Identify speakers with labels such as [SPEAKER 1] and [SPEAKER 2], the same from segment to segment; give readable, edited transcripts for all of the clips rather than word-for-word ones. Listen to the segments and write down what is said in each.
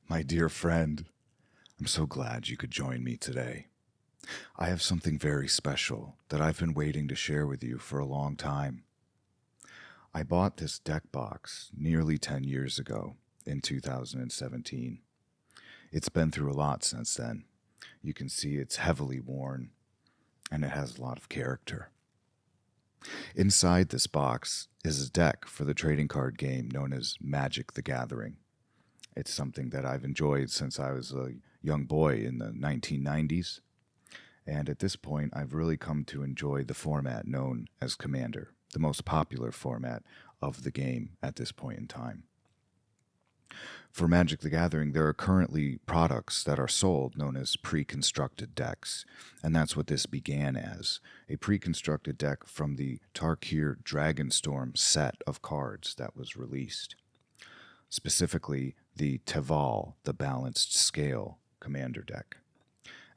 [SPEAKER 1] My dear friend, I'm so glad you could join me today. I have something very special that I've been waiting to share with you for a long time. I bought this deck box nearly 10 years ago in 2017. It's been through a lot since then. You can see it's heavily worn and it has a lot of character. Inside this box is a deck for the trading card game known as Magic the Gathering. It's something that I've enjoyed since I was a young boy in the 1990s, and at this point I've really come to enjoy the format known as Commander, the most popular format of the game at this point in time. For Magic the Gathering, there are currently products that are sold known as pre-constructed decks, and that's what this began as, a pre-constructed deck from the Tarkir Dragonstorm set of cards that was released. Specifically, the Teval, the Balanced Scale Commander deck.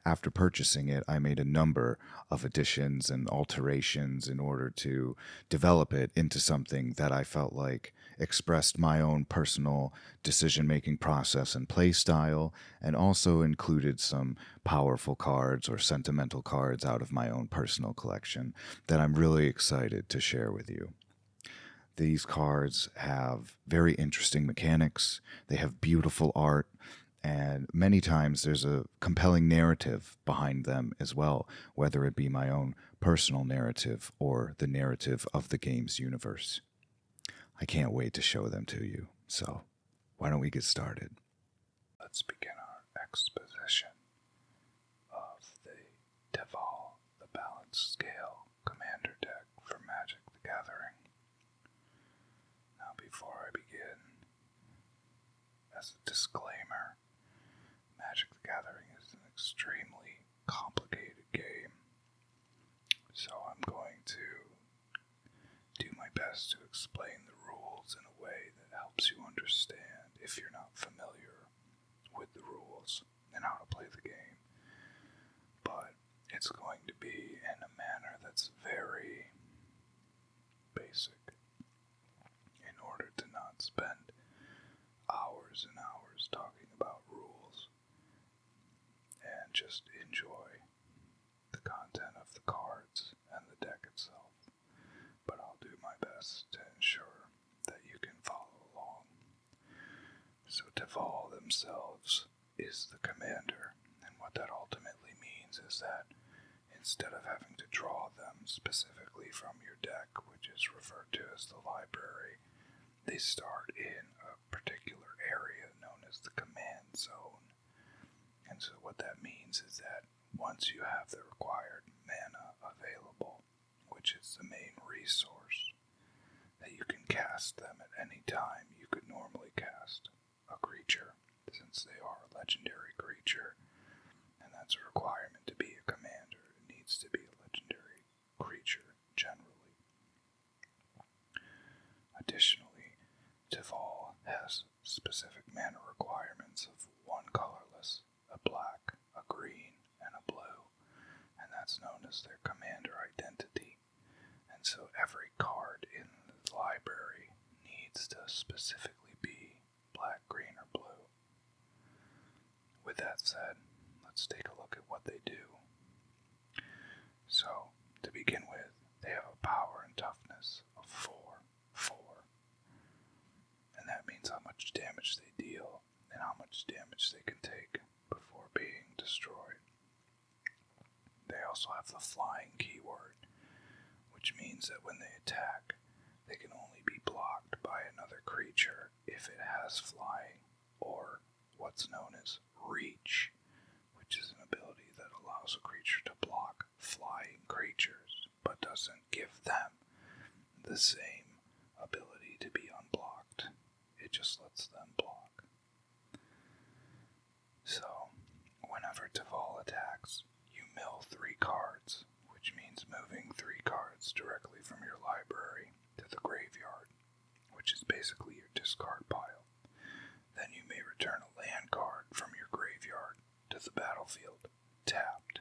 [SPEAKER 1] After purchasing it, I made a number of additions and alterations in order to develop it into something that I felt like expressed my own personal decision-making process and play style, and also included some powerful cards or sentimental cards out of my own personal collection that I'm really excited to share with you. These cards have very interesting mechanics, they have beautiful art, and many times there's a compelling narrative behind them as well, whether it be my own personal narrative or the narrative of the game's universe. I can't wait to show them to you, so why don't we get started? Let's begin our exposition of the Teval, the Balanced Scale Commander deck for Magic the Gathering. Now, before I begin, as a disclaimer, Magic the Gathering is an extremely complicated game, so I'm going to do my best to explain the rules in a way that helps you understand if you're not familiar with the rules and how to play the game. But it's going to be in a manner that's very basic in order to not spend hours and hours talking about rules and just enjoy the content of the cards and the deck itself. But I'll do my best to ensure that you can follow along. So Teval themselves is the commander, and what that ultimately means is that instead of having to draw them specifically from your deck, which is referred to as the library, they start in a particular area known as the command zone. And so what that means is that once you have the required mana available, which is the main resource, that you can cast them at any time you could normally cast a creature, since they are a legendary creature, and that's a requirement to be a commander. It needs to be a legendary creature, generally. Additionally, Teval has specific mana requirements of one colorless, a black, a green, and a blue, and that's known as their commander identity. And so every card in the library needs to specifically be black, green, or blue. With that said, let's take a look at what they do. So, to begin with, they have a power and toughness of 4, and that means how much damage they deal and how much damage they can take before being destroyed. They also have the flying keyword, which means that when they attack, they can only be blocked by another creature if it has flying, or what's known as reach, which is an ability that allows a creature to block flying creatures, but doesn't give them the same ability to be unblocked. It just lets them block. So, whenever Teval attacks, you mill 3 cards, which means moving 3 cards directly from your library to the graveyard, which is basically your discard pile. Then you may return a land card from your graveyard to the battlefield, tapped.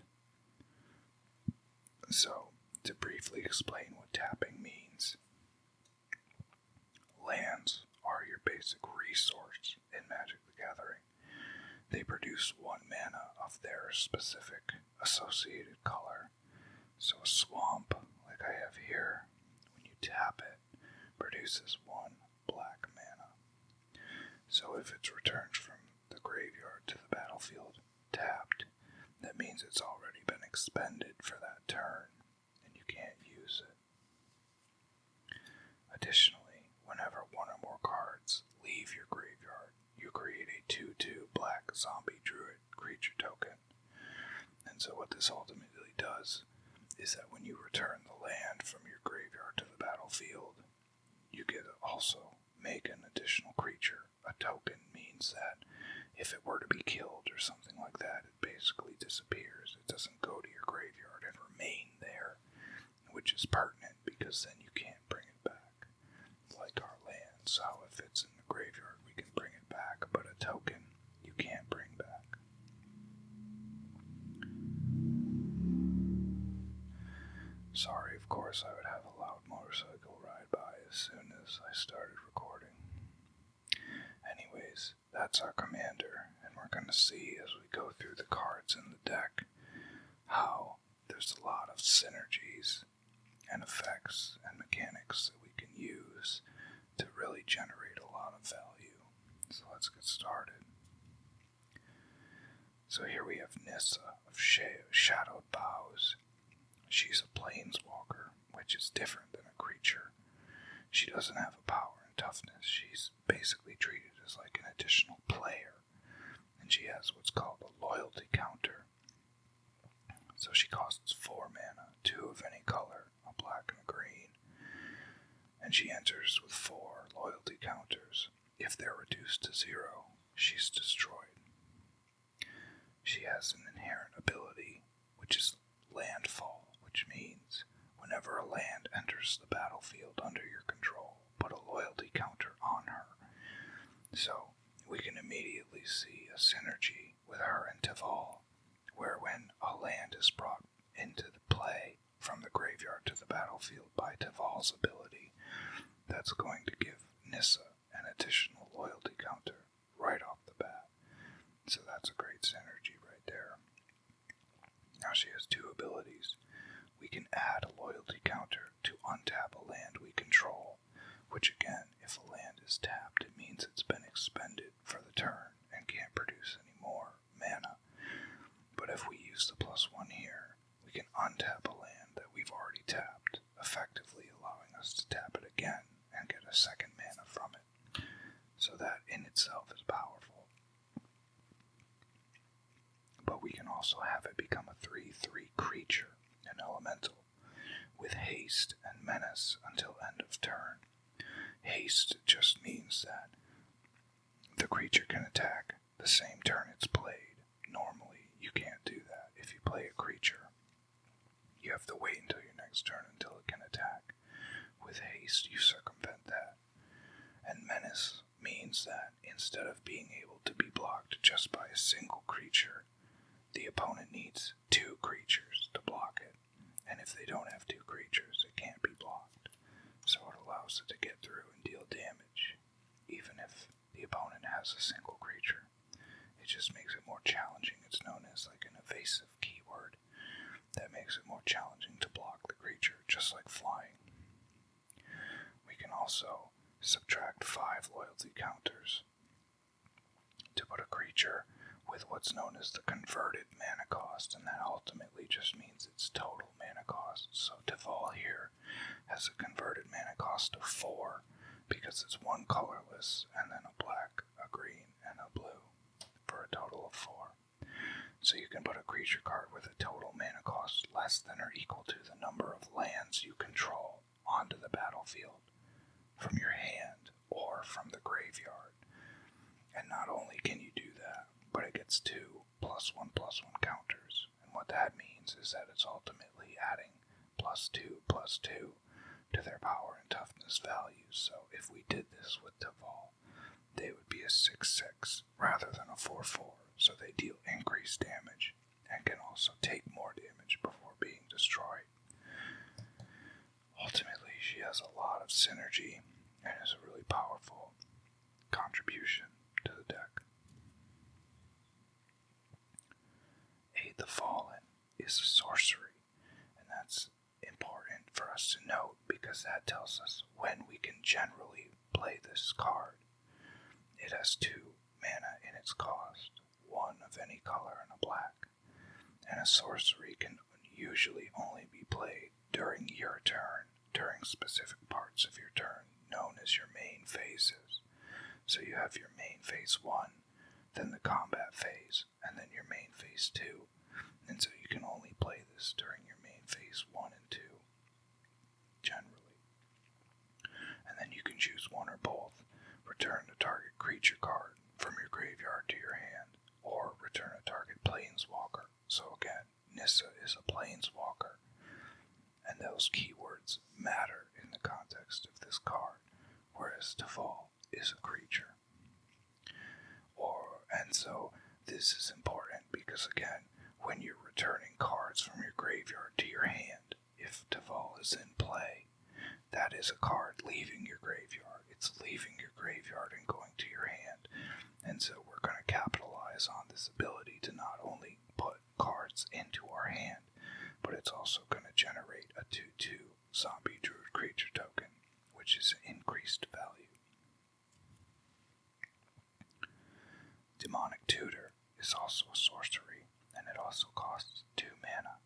[SPEAKER 1] So, to briefly explain what tapping means, lands are your basic resource in Magic the Gathering. they produce 1 mana of their specific associated color. So a swamp, like I have here, when you tap it, produces 1 black mana. So if it's returned from the graveyard to the battlefield tapped, that means it's already been expended for that turn, and you can't use it. Additionally, whenever 1 or more cards leave your graveyard, you create a 2/2 black zombie druid creature token. And so what this ultimately does is that when you return the land from your graveyard to the battlefield, you get to also make an additional creature. A token means that if it were to be killed or something like that, it basically disappears. It doesn't go to your graveyard and remain there, which is pertinent because then you can't bring it back. Like our land, so if it's in the graveyard, we can bring it back, but a token you can't bring back. Sorry, of course, I would have a loud motorcycle ride by as soon as I started recording. Anyways, that's our commander, and we're going to see as we go through the cards in the deck how there's a lot of synergies and effects and mechanics that we can use to really generate a lot of value. So let's get started. So here we have Nissa of Shadowed Boughs. She's a planeswalker, which is different than a creature. She doesn't have a power and toughness. She's basically treated as like an additional player. And she has what's called a loyalty counter. So she costs 4 mana, 2 of any color, a black and a green. And she enters with 4 loyalty counters. If they're reduced to 0, she's destroyed. She has an inherent ability, which is landfall, which means whenever a land enters the battlefield under your control, put a loyalty counter on her. So we can immediately see a synergy with her and Teval, where when a land is brought into the play from the graveyard to the battlefield by Teval's ability, that's going to give Nissa an additional loyalty counter right off the bat. So that's a great synergy right there. Now she has 2 abilities. We can add a loyalty counter to untap a land we control, which again, if a land is tapped, it means it's been expended for the turn and can't produce any more mana. But if we use the +1 here, we can untap a land that we've already tapped, effectively allowing us to tap it again and get a second mana from it. So that in itself is powerful. But we can also have it become a 3/3 creature, an elemental, with haste and menace until end of turn. Haste just means that the creature can attack the same turn it's played. Normally, you can't do that. If you play a creature, you have to wait until your next turn until it can attack. With haste, you circumvent that. And menace means that instead of being able to be blocked just by a single creature, the opponent needs 2 creatures to block it. And if they don't have 2 creatures, it can't be blocked. So it allows it to get through and deal damage, even if the opponent has a single creature. It just makes it more challenging. It's known as like an evasive keyword that makes it more challenging to block the creature, just like flying. We can also subtract 5 loyalty counters to put a creature with what's known as the converted mana cost, and that ultimately just means its total mana cost. So Teval here has a converted mana cost of 4 because it's 1 colorless and then a black, a green, and a blue for a total of 4. So you can put a creature card with a total mana cost less than or equal to the number of lands you control onto the battlefield from your hand or from the graveyard. And not only can you do that, but it gets 2 +1/+1 counters. And what that means is that it's ultimately adding +2/+2 to their power and toughness values. So if we did this with Teval, they would be a 6/6 rather than a 4/4. So they deal increased damage and can also take more damage before being destroyed. Ultimately, she has a lot of synergy and is a really powerful contribution to the deck.
[SPEAKER 2] is a sorcery, and that's important for us to note because that tells us when we can generally play this card. It has 2 mana in its cost, 1 of any color and a black, and a sorcery can usually only be played during your turn, during specific parts of your turn, known as your main phases. So you have your main phase 1, then the combat phase, and then your main phase 2, and so you can only play this during your main phase 1 and 2, generally. And then you can choose one or both. Return a target creature card from your graveyard to your hand, or return a target planeswalker. So again, Nissa is a planeswalker, and those keywords matter in the context of this card, whereas Teval is a creature. And so this is important because again, when you're returning cards from your graveyard to your hand, if Teval is in play, that is a card leaving your graveyard. It's leaving your graveyard and going to your hand. And so we're going to capitalize on this ability to not only put cards into our hand, but it's also going to generate a 2/2 zombie druid creature token, which is an increased value. Demonic Tutor is also a sorcery, and it also costs 2 mana.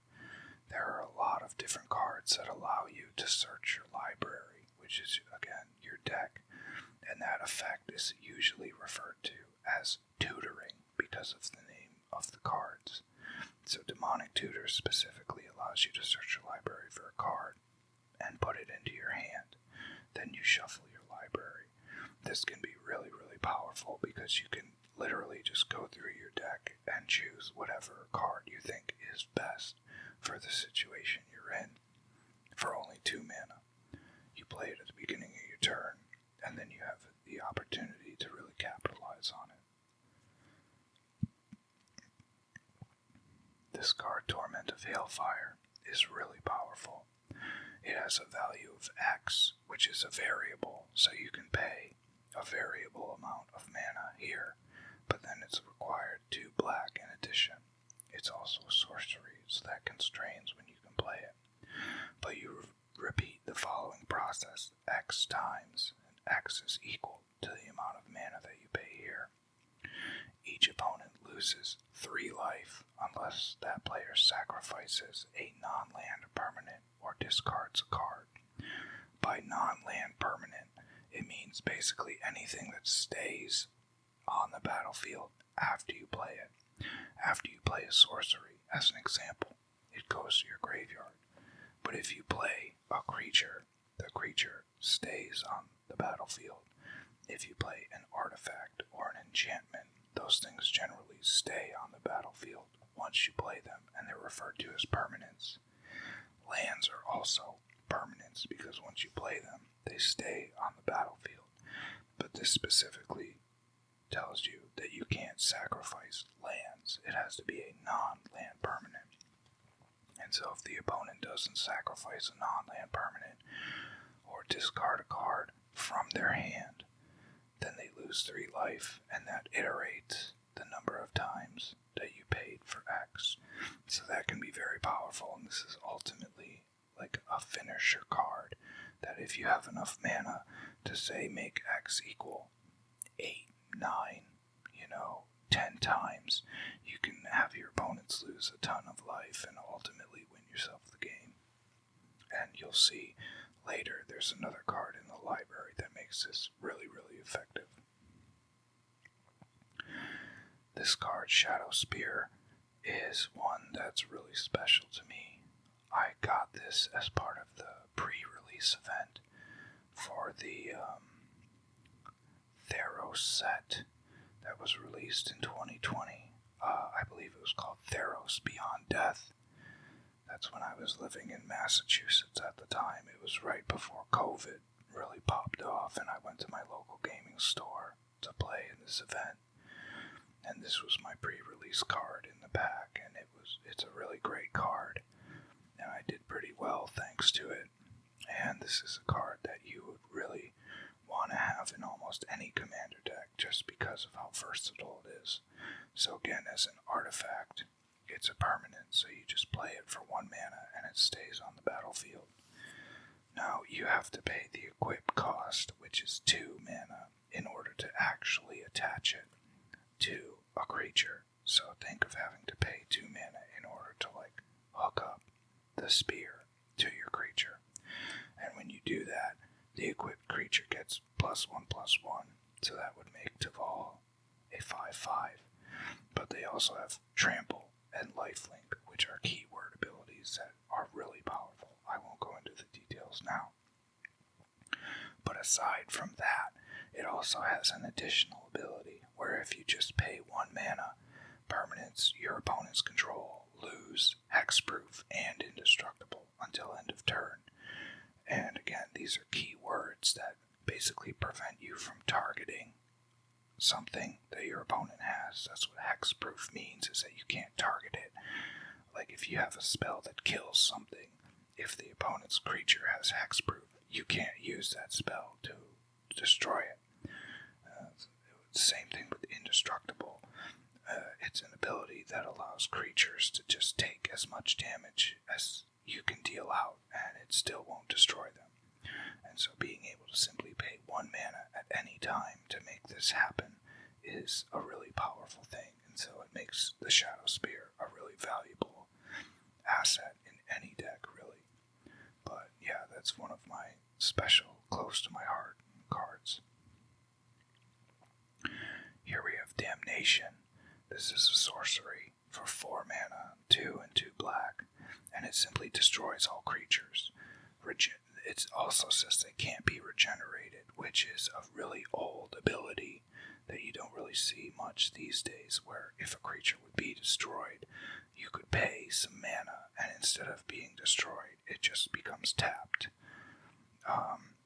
[SPEAKER 2] There are a lot of different cards that allow you to search your library, which is, again, your deck, and that effect is usually referred to as tutoring because of the name of the cards. So Demonic Tutor specifically allows you to search your library for a card and put it into your hand. Then you shuffle your library. This can be really, really powerful because you can literally just go through your deck and choose whatever card you think is best for the situation you're in for only 2 mana. You play it at the beginning of your turn, and then you have the opportunity to really capitalize on it. This card, Torment of Hailfire, is really powerful. It has a value of X, which is a variable, so you can pay a variable amount of mana here, but then it's required 2 black in addition. It's also a sorcery, so that constrains when you can play it. But you repeat the following process X times, and X is equal to the amount of mana that you pay here. Each opponent loses 3 life unless that player sacrifices a non-land permanent or discards a card. By non-land permanent, it means basically anything that stays on the battlefield after you play it. After you play a sorcery, as an example, it goes to your graveyard. But if you play a creature, the creature stays on the battlefield. If you play an artifact or an enchantment, those things generally stay on the battlefield once you play them, and they're referred to as permanents. Lands are also permanents because once you play them, they stay on the battlefield. But this specifically tells you that you can't sacrifice lands. It has to be a non-land permanent. And so if the opponent doesn't sacrifice a non-land permanent or discard a card from their hand, then they lose 3 life, and that iterates the number of times that you paid for X. So that can be very powerful, and this is ultimately like a finisher card, that if you have enough mana to say make X equal 8, 9, 10 times, you can have your opponents lose a ton of life and ultimately win yourself the game. And you'll see later there's another card in the library that makes this really, really effective. This card, Shadowspear, is one that's really special to me. I got this as part of the pre-release event for the Theros set that was released in 2020. I believe it was called Theros Beyond Death. That's when I was living in Massachusetts at the time. It was right before COVID really popped off, and I went to my local gaming store to play in this event. And this was my pre-release card in the pack, and it's a really great card. And I did pretty well thanks to it. And this is a card that you would really want to have in almost any commander deck just because of how versatile it is. So again, as an artifact, It's a permanent, so you just play it for 1 mana and it stays on the battlefield. Now you have to pay the equip cost, which is 2 mana, in order to actually attach it to a creature. So think of having to pay 2 mana in order to hook up the spear to your creature. And when you do that, the equipped creature gets +1/+1, so that would make Teval a 5/5. But they also have Trample and Lifelink, which are keyword abilities that are really powerful. I won't go into the details now. But aside from that, it also has an additional ability where if you just pay 1 mana, permanents your opponent's control lose hexproof and indestructible until end of turn. And again, these are key words that basically prevent you from targeting something that your opponent has. That's what hexproof means, is that you can't target it. Like if you have a spell that kills something, if the opponent's creature has hexproof, you can't use that spell to destroy it. Same thing with indestructible. It's an ability that allows creatures to just take as much damage as you can deal out, and it still won't destroy them. And so being able to simply pay 1 mana at any time to make this happen is a really powerful thing, and so it makes the Shadowspear a really valuable asset in any deck, really. But yeah, that's one of my special, close to my heart cards. Here we have Damnation. This is a sorcery for 4 mana, 2 and 2 black, and it simply destroys all creatures. It also says they can't be regenerated, which is a really old ability that you don't really see much these days, where if a creature would be destroyed, you could pay some mana, and instead of being destroyed, it just becomes tapped.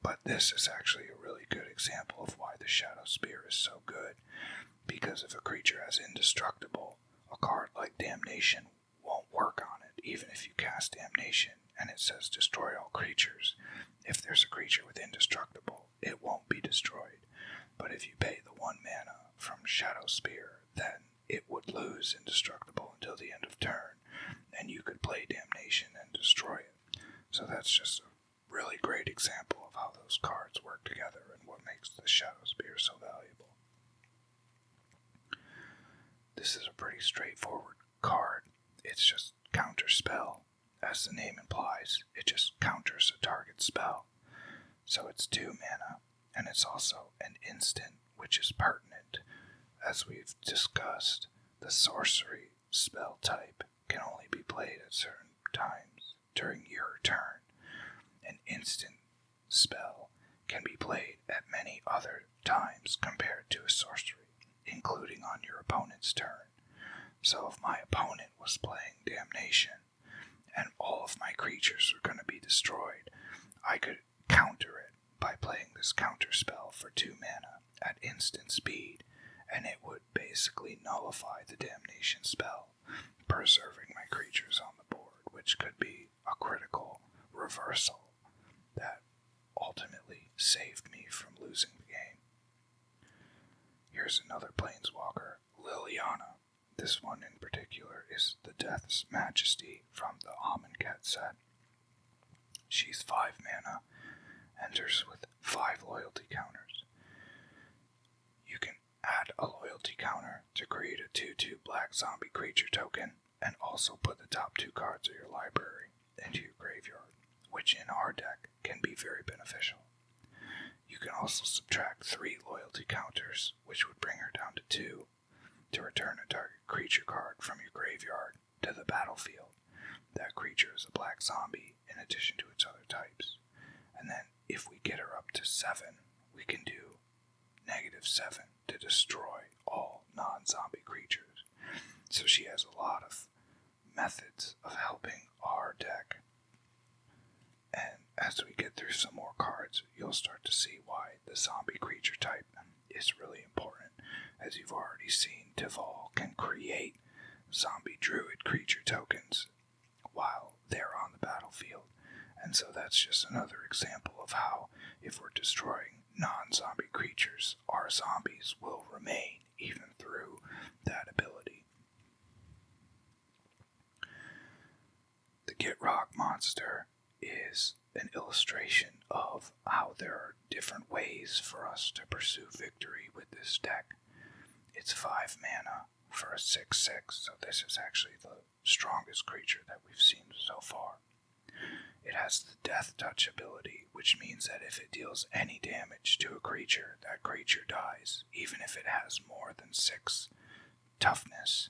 [SPEAKER 2] But this is actually a really good example of why the Shadowspear is so good, because if a creature has indestructible, a card like Damnation won't work on it, even if you cast Damnation and it says destroy all creatures. If there's a creature with indestructible, it won't be destroyed. But if you pay the 1 mana from Shadowspear, then it would lose indestructible until the end of turn, and you could play Damnation and destroy it. So that's just a really great example of how those cards work together and what makes the Shadowspear so valuable. This is a pretty straightforward card. It's just counter spell. As the name implies, it just counters a target spell. So it's 2 mana, and it's also an instant, which is pertinent. As we've discussed, the sorcery spell type can only be played at certain times during your turn. An instant spell can be played at many other times compared to a sorcery, including on your opponent's turn. So if my opponent was playing Damnation, and all of my creatures were going to be destroyed, I could counter it by playing this counter spell for 2 mana at instant speed, and it would basically nullify the Damnation spell, preserving my creatures on the board, which could be a critical reversal that ultimately saved me from losing the game. Here's another Planeswalker, Liliana. This one in particular is the Death's Majesty from the Amonkhet set. She's 5 mana, enters with 5 loyalty counters. You can add a loyalty counter to create a 2/2 black zombie creature token, and also put the top 2 cards of your library into your graveyard, which in our deck can be very beneficial. You can also subtract 3 loyalty counters, which would bring her down to 2, to return a target creature card from your graveyard to the battlefield. That creature is a black zombie in addition to its other types. And then if we get her up to 7, we can do -7 to destroy all non-zombie creatures. So she has a lot of methods of helping our deck. And as we get through some more cards, you'll start to see why the zombie creature type is really important. As you've already seen, Teval can create zombie druid creature tokens while they're on the battlefield. And so that's just another example of how, if we're destroying non-zombie creatures, our zombies will remain even through that ability. monster is an illustration of how there are different ways for us to pursue victory with this deck. It's 5 mana for a 6/6, so this is actually the strongest creature that we've seen so far. It has the Death Touch ability, which means that if it deals any damage to a creature, that creature dies, even if it has more than 6 toughness.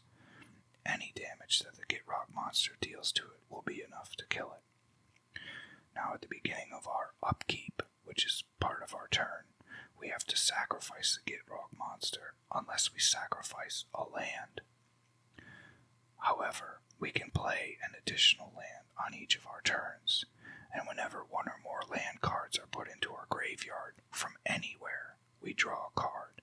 [SPEAKER 2] Any damage that the Gitrog monster deals to it will be enough to kill it. Now at the beginning of our upkeep, which is part of our turn, we have to sacrifice the Gitrog monster unless we sacrifice a land. However, we can play an additional land on each of our turns, and whenever one or more land cards are put into our graveyard from anywhere, we draw a card.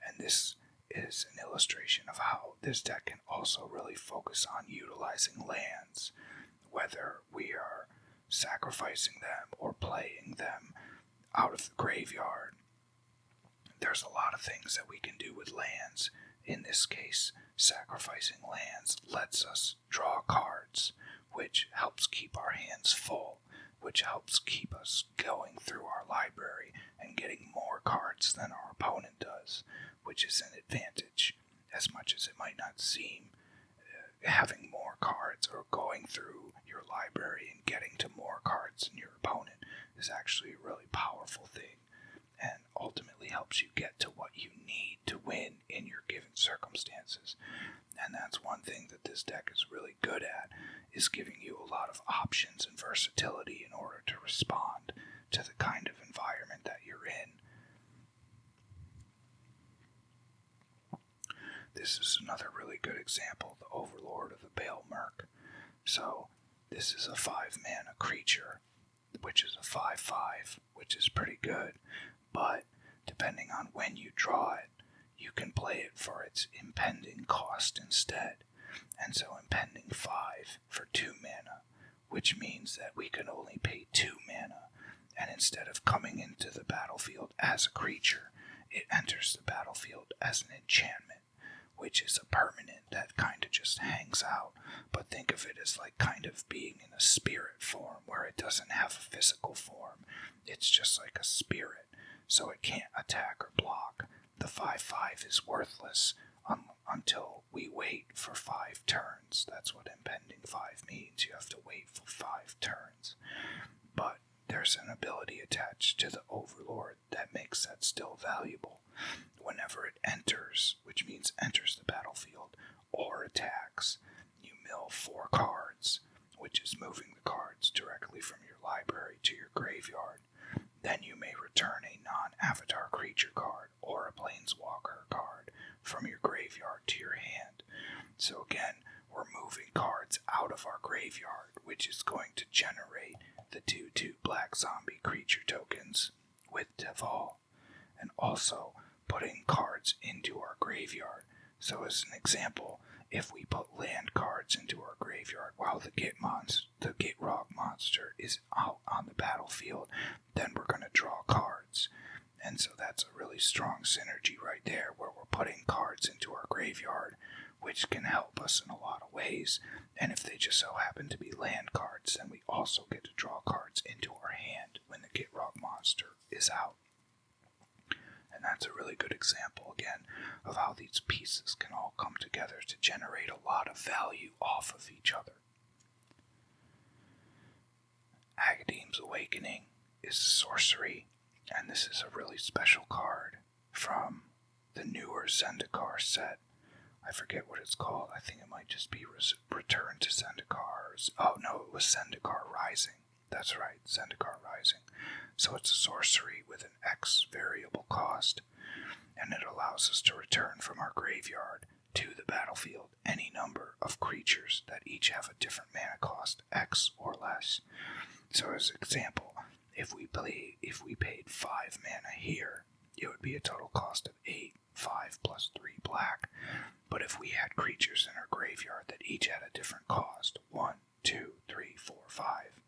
[SPEAKER 2] And this is an illustration of how this deck can also really focus on utilizing lands, whether we are sacrificing them or playing them out of the graveyard. There's a lot of things that we can do with lands. In this case, sacrificing lands lets us draw cards, which helps keep our hands full, which helps keep us going through our library and getting more cards than our opponent does, which is an advantage, as much as it might not seem. Having more cards or going through your library and getting to more cards than your opponent is actually a really powerful thing, and ultimately helps you get to what you need to win in your given circumstances. And that's one thing that this deck is really good at, is giving you a lot of options and versatility in order to respond to the kind of environment that you're in. This is another really good example, the Overlord of the Bale Merc. So this is a 5 mana creature, which is a 5/5, which is pretty good, but depending on when you draw it, you can play it for its impending cost instead. And so impending 5 for 2 mana, which means that we can only pay 2 mana, and instead of coming into the battlefield as a creature, it enters the battlefield as an enchantment, which is a permanent that kind of just hangs out. But think of it as like kind of being in a spirit form, where it doesn't have a physical form. It's just like a spirit, so it can't attack or block. The 5/5 is worthless until we wait for 5 turns. That's what impending 5 means. You have to wait for 5 turns. But there's an ability attached to the Overlord that makes that still valuable. Whenever it enters, which means enters the battlefield, or attacks, you mill 4 cards, which is moving the cards directly from your library to your graveyard. Then you may return a non-avatar creature card or a planeswalker card from your graveyard to your hand. So again, we're moving cards out of our graveyard, which is going to generate the 2/2 black zombie creature tokens with Teval, and also putting cards into our graveyard. So as an example, if we put land cards into our graveyard while the Gitrog monster is out on the battlefield, then we're going to draw cards. And so that's a really strong synergy right there, where we're putting cards into our graveyard, which can help us in a lot of ways. And if they just so happen to be land cards, then we also get to draw cards into our hand when the Gitrog monster is out. And that's a really good example, again, of how these pieces can all come together to generate a lot of value off of each other. Agadeem's Awakening is sorcery, and this is a really special card from the newer Zendikar set. I forget what it's called. I think it might just be Return to Zendikar. Oh no, it was Zendikar Rising. That's right, Zendikar Rising. So it's a sorcery with an X variable cost, and it allows us to return from our graveyard to the battlefield any number of creatures that each have a different mana cost, X or less. So as an example, if we paid 5 mana here, it would be a total cost of 8, 5 plus 3 black. But if we had creatures in our graveyard that each had a different cost, 1, 2, 3, 4, 5,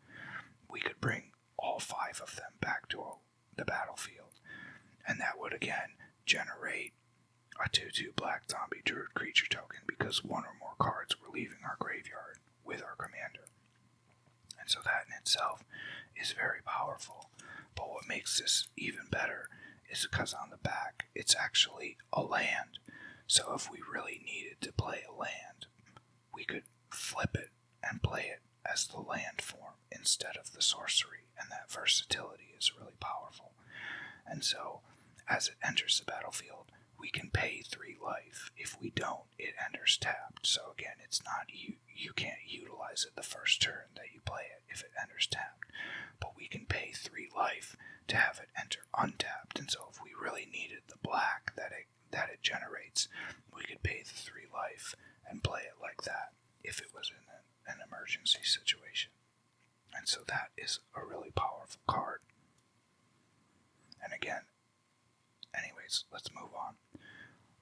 [SPEAKER 2] we could bring all 5 of them back to the battlefield. And that would again generate a 2/2 black zombie druid creature token, because 1 or more cards were leaving our graveyard with our commander. And so that in itself is very powerful. But what makes this even better is because on the back, it's actually a land. So if we really needed to play a land, we could flip it and play it as the land form instead of the sorcery, and that versatility is really powerful. And so, as it enters the battlefield, we can pay 3 life. If we don't, it enters tapped. So again, it's not you can't utilize it the first turn that you play it if it enters tapped. But we can pay 3 life to have it enter untapped. And so if we really needed the black that it generates, we could pay the 3 life and play it like that if it was in an emergency situation. And so that is a really powerful card. And again, anyways, let's move on.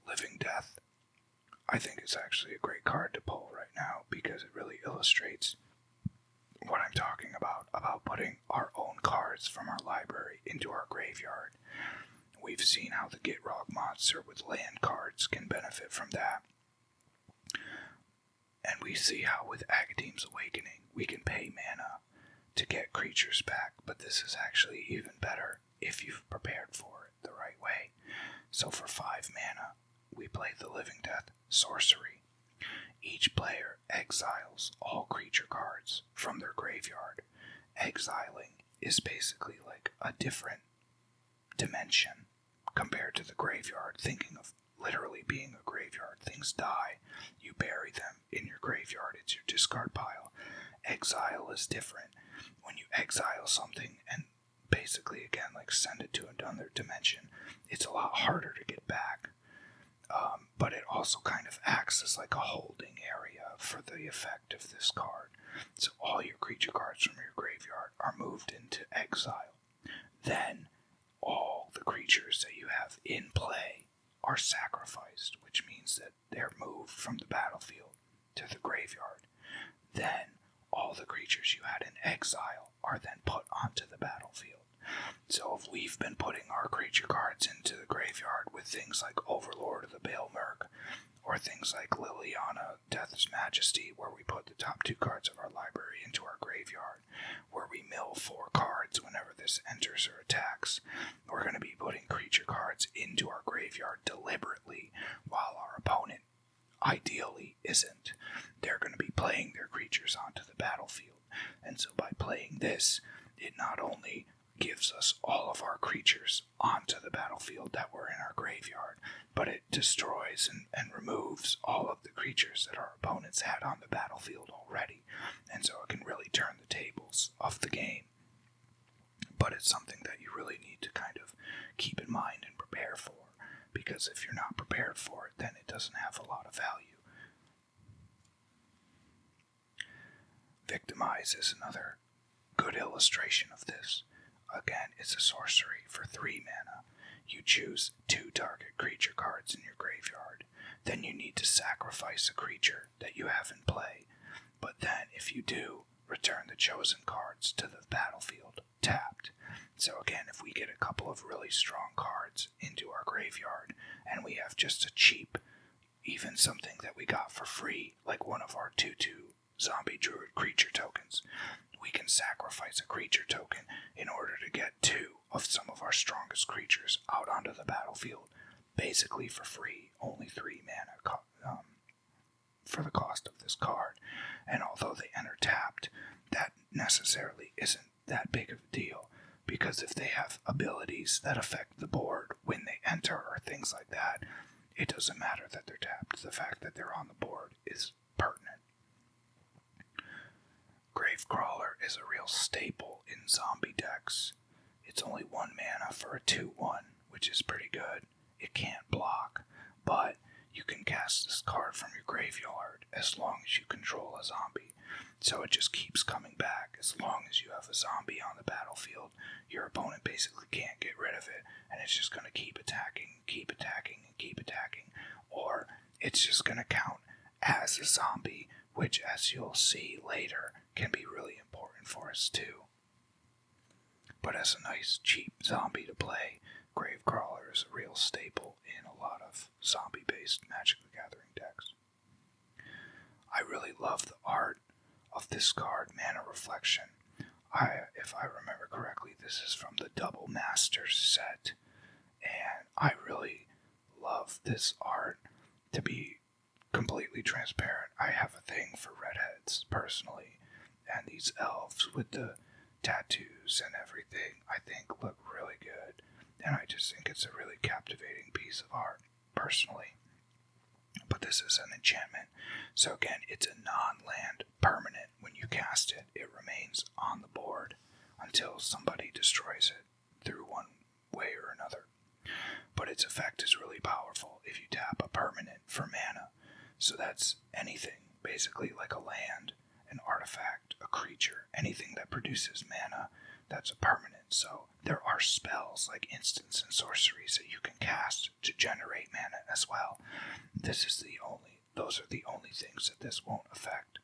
[SPEAKER 2] Living Death, I think is actually a great card to pull right now because it really illustrates what I'm talking about putting our own cards from our library into our graveyard. We've seen how the Gitrog monster with land cards can benefit from that. And we see how with Agadeem's Awakening, we can pay mana to get creatures back, but this is actually even better if you've prepared for it the right way. So for 5 mana, we play the Living Death sorcery. Each player exiles all creature cards from their graveyard. Exiling is basically like a different dimension compared to the graveyard, thinking of literally being a graveyard. Things die, you bury them in your graveyard, it's your discard pile. Exile is different. When you exile something and basically, again, like send it to another dimension, it's a lot harder to get back. But it also kind of acts as like a holding area for the effect of this card. So all your creature cards from your graveyard are moved into exile. Then all the creatures that you have in play are sacrificed, which means that they're moved from the battlefield to the graveyard. Then all the creatures you had in exile are then put onto the battlefield. So if we've been putting our creature cards into the graveyard with things like Overlord of the Baelmerk, or things like Liliana, Death's Majesty, where we put the top 2 cards of our library into our graveyard, where we mill 4 cards whenever this enters or attacks, we're going to be putting creature cards into our graveyard deliberately, while our opponent ideally isn't. They're going to be playing their creatures onto the battlefield. And so by playing this, it not only gives us all of our creatures onto the battlefield that were in our graveyard, but it destroys and removes all of the creatures that our opponents had on the battlefield already. And so it can really turn the tables of the game. But it's something that you really need to kind of keep in mind and prepare for, because if you're not prepared for it, then it doesn't have a lot of value. Victimize is another good illustration of this. Again, it's a sorcery for 3 mana. You choose 2 target creature cards in your graveyard. Then you need to sacrifice a creature that you have in play. But then, if you do, return the chosen cards to the battlefield, tapped. So again, if we get a couple of really strong cards into our graveyard, and we have just a cheap, even something that we got for free, like one of our 2/2 zombie druid creature tokens, we can sacrifice a creature token in order to get 2 of some of our strongest creatures out onto the battlefield, basically for free, only 3 mana for the cost of this card. And although they enter tapped, that necessarily isn't that big of a deal, because if they have abilities that affect the board when they enter or things like that, it doesn't matter that they're tapped. The fact that they're on the board is pertinent. Gravecrawler is a real staple in zombie decks. It's only 1 mana for a 2/1, which is pretty good. It can't block, but you can cast this card from your graveyard as long as you control a zombie. So it just keeps coming back. As long as you have a zombie on the battlefield, your opponent basically can't get rid of it, and it's just going to keep attacking, keep attacking, and keep attacking. Or it's just going to count as a zombie, which, as you'll see later, can be really important for us too. But as a nice, cheap zombie to play, Gravecrawler is a real staple in a lot of zombie-based Magic the Gathering decks. I really love the art of this card, Mana Reflection. If I remember correctly, this is from the Double Masters set, and I really love this art. To be completely transparent, I have a thing for redheads, personally, and these elves with the tattoos and everything, I think look really good, and I just think it's a really captivating piece of art, personally. But this is an enchantment, so again, it's a non-land permanent. When you cast it, it remains on the board until somebody destroys it through one way or another. But its effect is really powerful if you tap a permanent for mana. So that's anything, basically like a land, an artifact, a creature, anything that produces mana, that's a permanent. So there are spells like instants and sorceries that you can cast to generate mana as well. Those are the only things that this won't affect.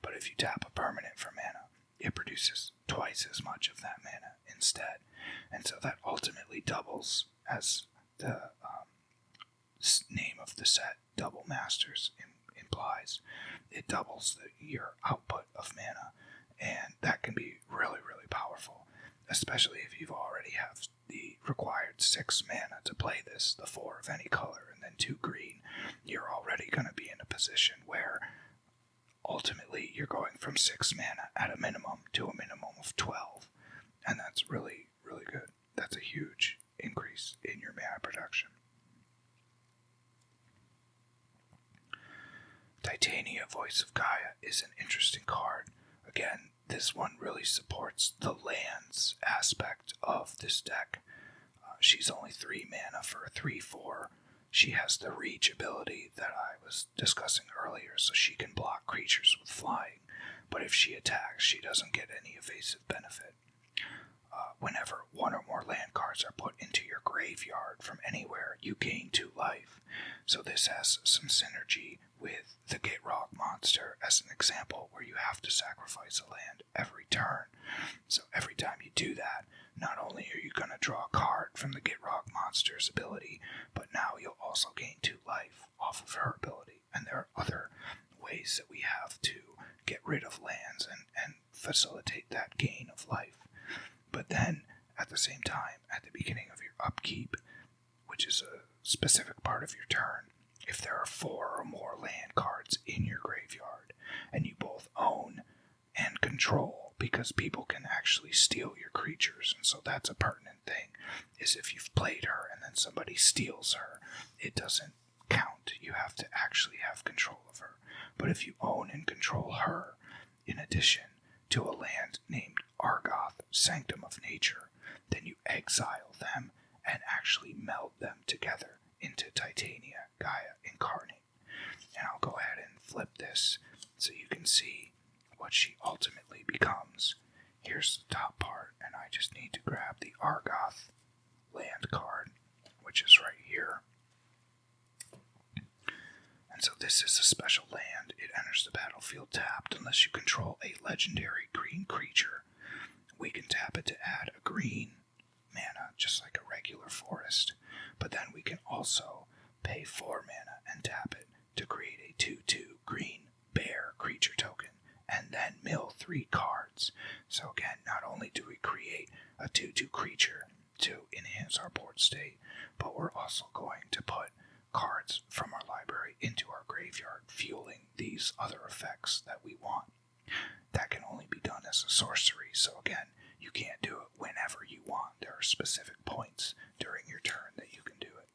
[SPEAKER 2] But if you tap a permanent for mana, it produces twice as much of that mana instead. And so that ultimately doubles, as the name of the set, Double Masters, implies. It doubles your output of mana, and that can be really, really powerful, especially if you already have the required 6 mana to play this, the 4 of any color, and then 2 green. You're already going to be in a position where ultimately you're going from 6 mana at a minimum to a minimum of 12, and that's really, really good. That's a huge increase in your mana production. Titania, Voice of Gaia, is an interesting card. Again, this one really supports the lands aspect of this deck. She's only 3 mana for a 3/4. She has the reach ability that I was discussing earlier, so she can block creatures with flying. But if she attacks, she doesn't get any evasive benefit. Whenever 1 or more land cards are put into your graveyard from anywhere, you gain 2 life. So this has some synergy with the Gitrog monster as an example, where you have to sacrifice a land every turn. So every time you do that, not only are you going to draw a card from the Gitrog monster's ability, but now you'll also gain 2 life off of her ability. And there are other ways that we have to get rid of lands and facilitate that gain of life. But then, at the same time, at the beginning of your upkeep, which is a specific part of your turn, if there are 4 or more land cards in your graveyard, and you both own and control, because people can actually steal your creatures, and so that's a pertinent thing, is if you've played her and then somebody steals her, it doesn't count. You have to actually have control of her. But if you own and control her, in addition to a land named Argoth, Sanctum of Nature, then you exile them and actually meld them together into Titania, Gaia Incarnate. And I'll go ahead and flip this so you can see what she ultimately becomes. Here's the top part, and I just need to grab the Argoth land card, which is right here. And so this is a special land. It enters the battlefield tapped unless you control a legendary green creature. We can tap it to add a green mana, just like a regular forest. But then we can also pay 4 mana and tap it to create a 2/2 green bear creature token, and then mill 3 cards. So again, not only do we create a 2/2 creature to enhance our board state, but we're also going to put cards from our library into our graveyard, fueling these other effects that we want. That can only be done as a sorcery, so again, you can't do it whenever you want. There are specific points during your turn that you can do it.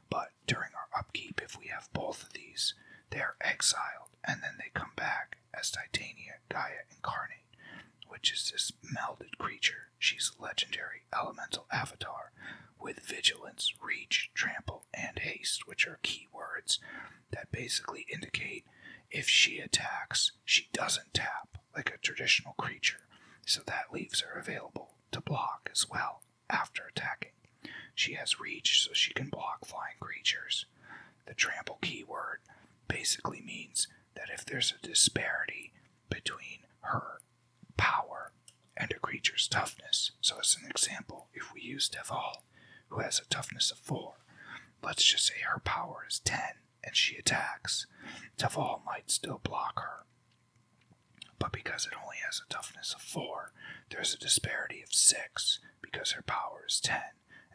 [SPEAKER 2] But during our upkeep, if we have both of these, they are exiled, and then they come back as Titania, Gaia Incarnate, which is this melded creature. She's a legendary elemental avatar with vigilance, reach, trample, and haste, which are keywords that basically indicate if she attacks, she doesn't tap like a traditional creature, so that leaves her available to block as well after attacking. She has reach, so she can block flying creatures. The trample keyword basically means that if there's a disparity between her power and a creature's toughness, so as an example, if we use Teval, who has a toughness of 4, let's just say her power is 10 and she attacks, Teval might still block her. but because it only has a toughness of 4, there's a disparity of 6 because her power is 10,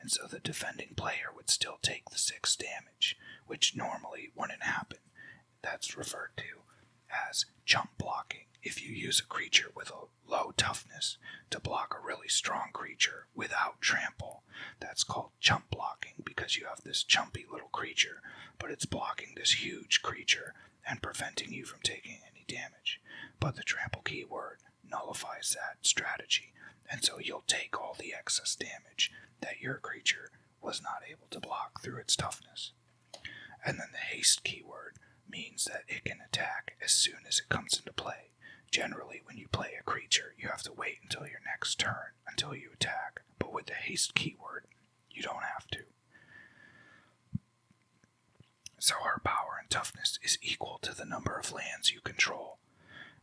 [SPEAKER 2] and so the defending player would still take the 6 damage, which normally wouldn't happen. That's referred to as jump blocking. If you use a creature with a low toughness to block a really strong creature without trample, that's called jump blocking because you have this jumpy little creature, but it's blocking this huge creature and preventing you from taking any damage. But the trample keyword nullifies that strategy, and so you'll take all the excess damage that your creature was not able to block through its toughness. And then the haste keyword means that it can attack as soon as it comes into play. Generally, when you play a creature, you have to wait until your next turn until you attack, but with the haste keyword, you don't have to. So her power and toughness is equal to the number of lands you control.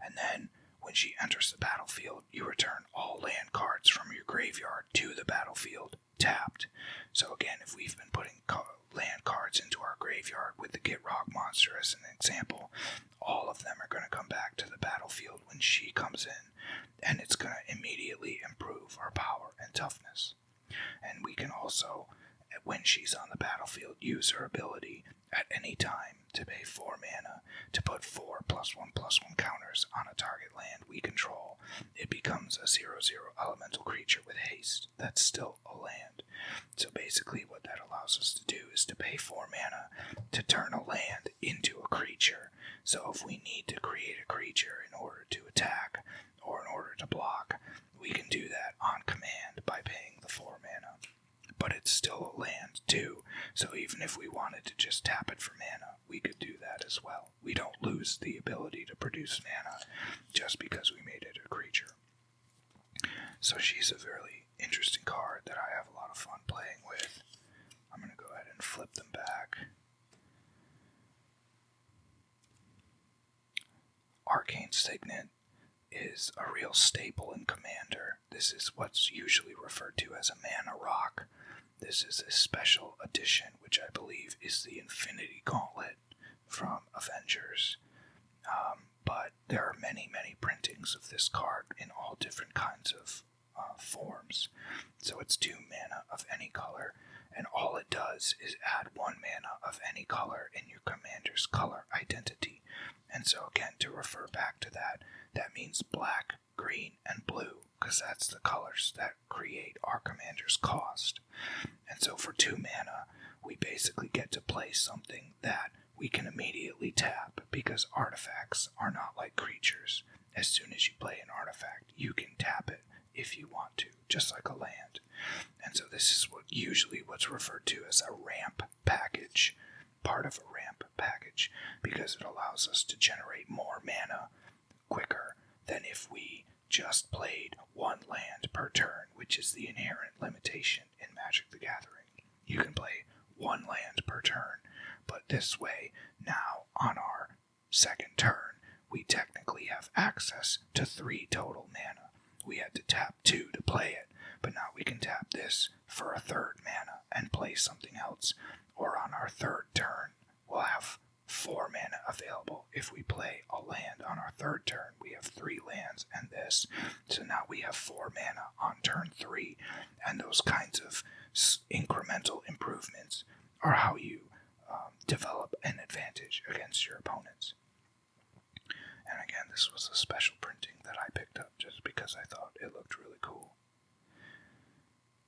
[SPEAKER 2] And then, when she enters the battlefield, you return all land cards from your graveyard to the battlefield, tapped. So again, if we've been putting land cards into our graveyard with the Gitrog monster as an example, all of them are going to come back to the battlefield when she comes in, and it's going to immediately improve our power and toughness. And we can also, when she's on the battlefield, use her ability at any time to pay 4 mana to put 4+1/+1 counters on a target land we control. It becomes a 0/0 elemental creature with haste. That's still a land. So basically what that allows us to do is to pay 4 mana to turn a land into a creature. So if we need to create a creature in order to attack or in order to block, we can do that on command by paying the 4 mana. But it's still a land too, so even if we wanted to just tap it for mana, we could do that as well. We don't lose the ability to produce mana just because we made it a creature. So she's a really interesting card that I have a lot of fun playing with. I'm going to go ahead and flip them back. Arcane Signet is a real staple in Commander. This is what's usually referred to as a mana rock. This is a special edition, which I believe is the Infinity Gauntlet from Avengers. But there are many, many printings of this card in all different kinds of forms. So it's 2 mana of any color, and all it does is add 1 mana of any color in your commander's color identity. And so again, to refer back to that, that means black, green, and blue, because that's the colors that create our commander's cost. And so for 2 mana, we basically get to play something that we can immediately tap, because artifacts are not like creatures. As soon as you play an artifact, you can tap it if you want to, just like a land. And so this is what's referred to as a ramp package, part of a ramp package, because it allows us to generate more mana quicker than if we just played 1 land per turn, which is the inherent limitation in Magic the Gathering. You can play 1 land per turn, but this way, now on our second turn, we technically have access to 3 total mana. We had to tap 2 to play it, but now we can tap this for a 3rd mana and play something else, or on our 3rd turn, we'll have 4 mana available. If we play a land on our 3rd turn, we have 3 lands and this. So now we have 4 mana on turn 3, and those kinds of incremental improvements are how you develop an advantage against your opponents. And again, this was a special printing that I picked up just because I thought it looked really cool.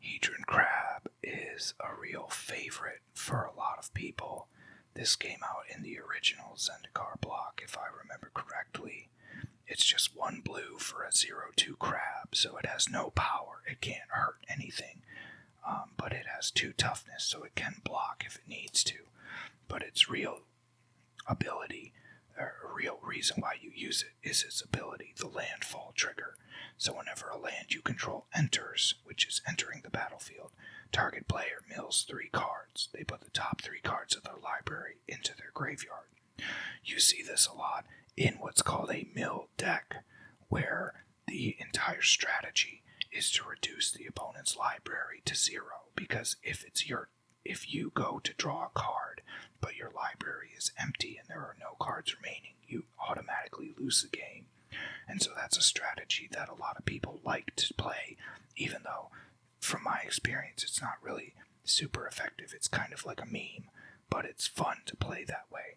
[SPEAKER 2] Hedron Crab is a real favorite for a lot of people. This came out in the original Zendikar block, if I remember correctly. It's just 1 blue for a 0/2 crab, so it has no power. It can't hurt anything, but it has 2 toughness, so it can block if it needs to. But its real ability, or a real reason why you use it, is its ability, the landfall trigger. So whenever a land you control enters, which is entering the battlefield, target player mills 3 cards. They put the top 3 cards of their library into their graveyard. You see this a lot in what's called a mill deck, where the entire strategy is to reduce the opponent's library to 0, because if you go to draw a card, but your library is empty and there are no cards remaining, you automatically lose the game. And so that's a strategy that a lot of people like to play, even though, from my experience, it's not really super effective. It's kind of like a meme, but it's fun to play that way.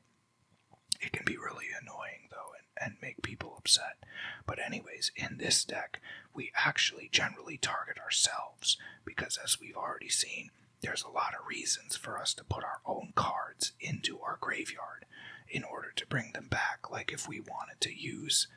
[SPEAKER 2] It can be really annoying, though, and make people upset. But anyways, in this deck, we actually generally target ourselves, because as we've already seen, there's a lot of reasons for us to put our own cards into our graveyard in order to bring them back. Like if we wanted to use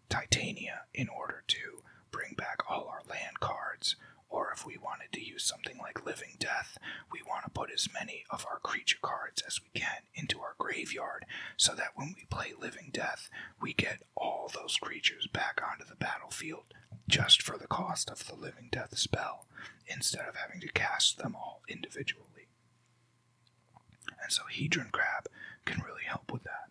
[SPEAKER 2] Titania in order to bring back all our land cards, or if we wanted to use something like Living Death, we want to put as many of our creature cards as we can into our graveyard, so that when we play Living Death, we get all those creatures back onto the battlefield just for the cost of the Living Death spell, instead of having to cast them all individually. And so Hedron Crab can really help with that.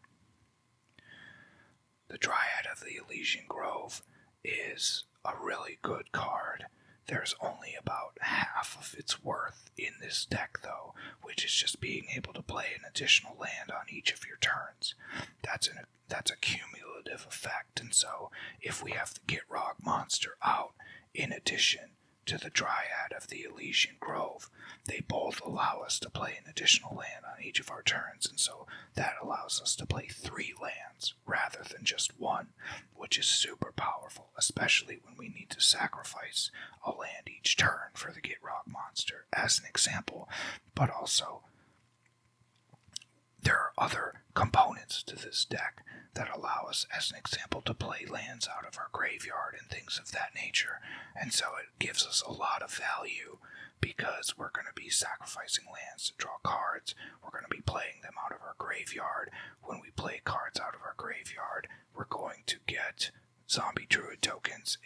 [SPEAKER 2] The Dryad of the Elysian Grove is a really good card. There's only about half of its worth in this deck, though, which is just being able to play an additional land on each of your turns. That's a cumulative effect, and so if we have the Gitrog monster out, in addition to the Dryad of the Elysian Grove, they both allow us to play an additional land on each of our turns, and so that allows us to play 3 lands rather than just 1, which is super powerful, especially when we need to sacrifice a land each turn for the Gitrog monster, as an example. But also, there are other components to this deck that allow us, as an example, to play lands out of our graveyard and things of that nature. And so it gives us a lot of value, because we're going to be sacrificing lands to draw cards. We're going to be playing them out of our graveyard. When we play cards out of our graveyard, we're going to get zombie druid tokens.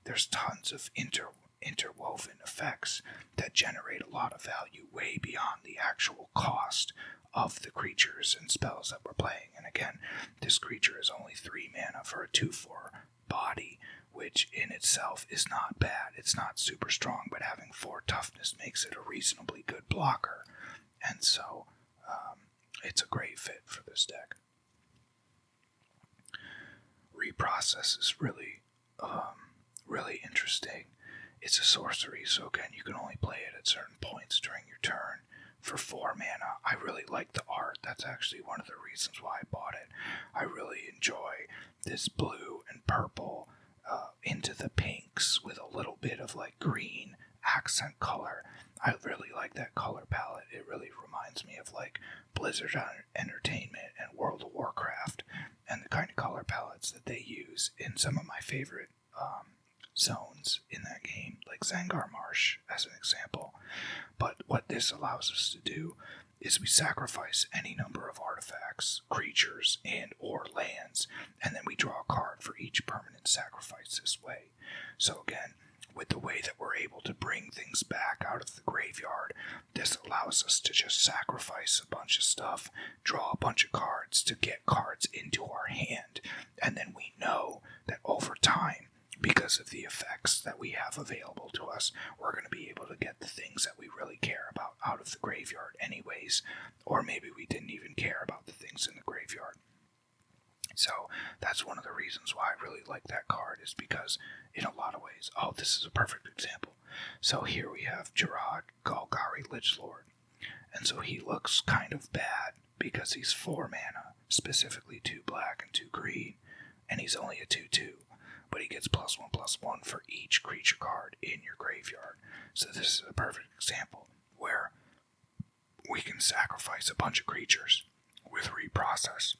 [SPEAKER 2] There's tons of interwoven effects that generate a lot of value way beyond the actual cost of the creatures and spells that we're playing. And again, this creature is only 3 mana for a 2/4 body, which in itself is not bad. It's not super strong, but having 4 toughness makes it a reasonably good blocker. And so it's a great fit for this deck. Reprocess is really interesting. It's a sorcery, so again, you can only play it at certain points during your turn. For 4 mana, I really like the art. That's actually one of the reasons why I bought it. I really enjoy this blue and purple into the pinks with a little bit of like green accent color. I really like that color palette. It really reminds me of like Blizzard Entertainment and World of Warcraft, and the kind of color palettes that they use in some of my favorite zones in that game, like Zangar Marsh as an example. But what this allows us to do is we sacrifice any number of artifacts, creatures, and or lands, and then we draw a card for each permanent sacrifice this way. So again, with the way that we're able to bring things back out of the graveyard, this allows us to just sacrifice a bunch of stuff, draw a bunch of cards to get cards into our hand, and then we know that over time, because of the effects that we have available to us, we're going to be able to get the things that we really care about out of the graveyard anyways, or maybe we didn't even care about the things in the graveyard. So that's one of the reasons why I really like that card, is because in a lot of ways, this is a perfect example. So here we have Gerard Golgari Lichlord, and so he looks kind of bad because he's 4 mana, specifically 2 black and 2 green, and he's only a 2/2. But he gets +1/+1 for each creature card in your graveyard. So this is a perfect example where we can sacrifice a bunch of creatures with reprocess,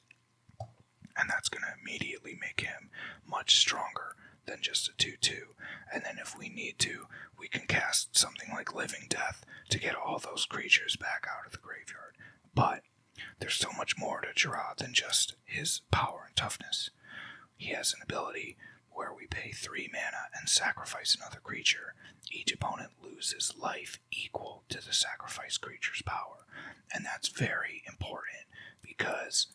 [SPEAKER 2] and that's going to immediately make him much stronger than just a 2/2. And then if we need to, we can cast something like Living Death to get all those creatures back out of the graveyard. But there's so much more to Gerard than just his power and toughness. He has an ability where we pay 3 mana and sacrifice another creature. Each opponent loses life equal to the sacrificed creature's power. And that's very important, because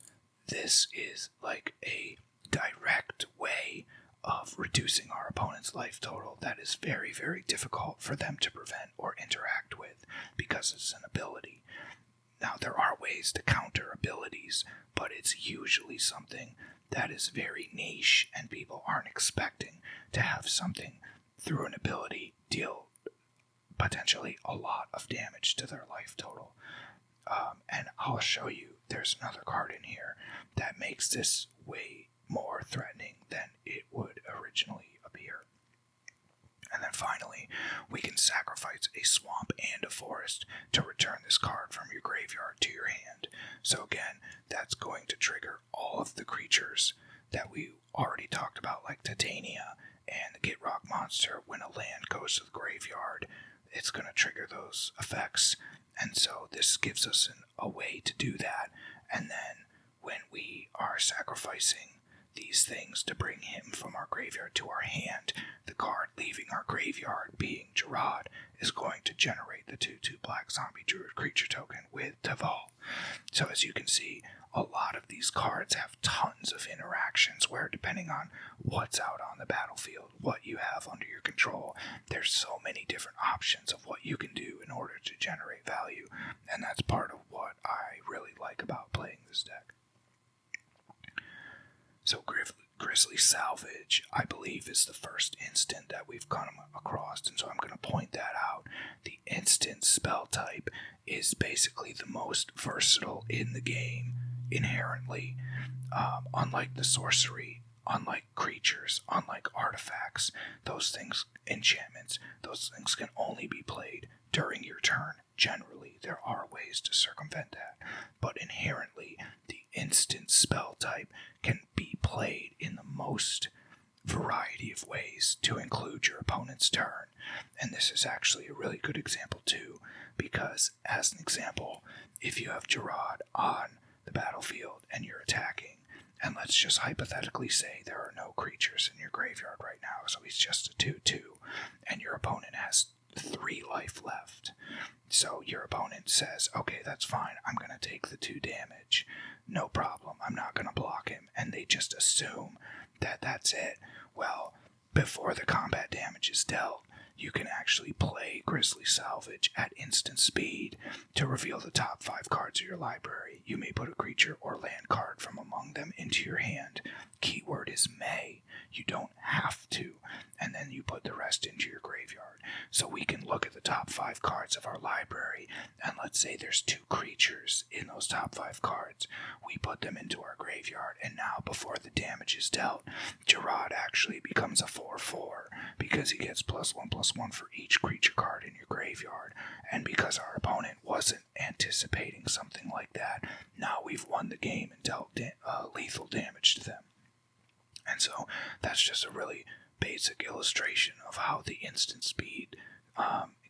[SPEAKER 2] this is like a direct way of reducing our opponent's life total that is very, very difficult for them to prevent or interact with, because it's an ability. Now, there are ways to counter abilities, but it's usually something that is very niche and people aren't expecting to have something through an ability deal potentially a lot of damage to their life total. And I'll show you, there's another card in here that makes this way more threatening than it would originally appear. And then finally, we can sacrifice a swamp and a forest to return this card from your graveyard to your hand. So again, that's going to trigger all of the creatures that we already talked about, like Titania and the Git Rock monster. When a land goes to the graveyard, it's going to trigger those effects. And so this gives us a way to do that. And then when we are sacrificing these things to bring him from our graveyard to our hand, the card leaving our graveyard, being Gerard, is going to generate the 2/2 black zombie druid creature token with Teval. So as you can see, a lot of these cards have tons of interactions where, depending on what's out on the battlefield, what you have under your control, there's so many different options of what you can do in order to generate value, and that's part of what I really like about playing this deck. So Grizzly Salvage, I believe, is the first instant that we've come across, and so I'm going to point that out. The instant spell type is basically the most versatile in the game, inherently. Unlike the sorcery, unlike creatures, unlike artifacts, those things, enchantments, those things can only be played during your turn. Generally, there are ways to circumvent that, but inherently, the instant spell type can be played in the most variety of ways to include your opponent's turn. And this is actually a really good example too, because as an example, if you have Gerard on the battlefield and you're attacking, and let's just hypothetically say there are no creatures in your graveyard right now, so he's just a 2/2, and your opponent has 3 life left. So your opponent says, okay, that's fine, I'm going to take the 2 damage. No problem, I'm not going to block him. And they just assume that that's it. Well, before the combat damage is dealt, you can actually play Grizzly Salvage at instant speed to reveal the top 5 cards of your library. You may put a creature or land card from among them into your hand. Keyword is may. You don't have to. And then you put the rest into your graveyard. So we can look at the top 5 cards of our library, and let's say there's 2 creatures in those top 5 cards. We put them into our graveyard, and now before the damage is dealt, Gerard actually becomes a 4/4 because he gets +1/+1 for each creature card in your graveyard. And because our opponent wasn't anticipating something like that, now we've won the game and dealt lethal damage to them. And so that's just a really basic illustration of how the instant speed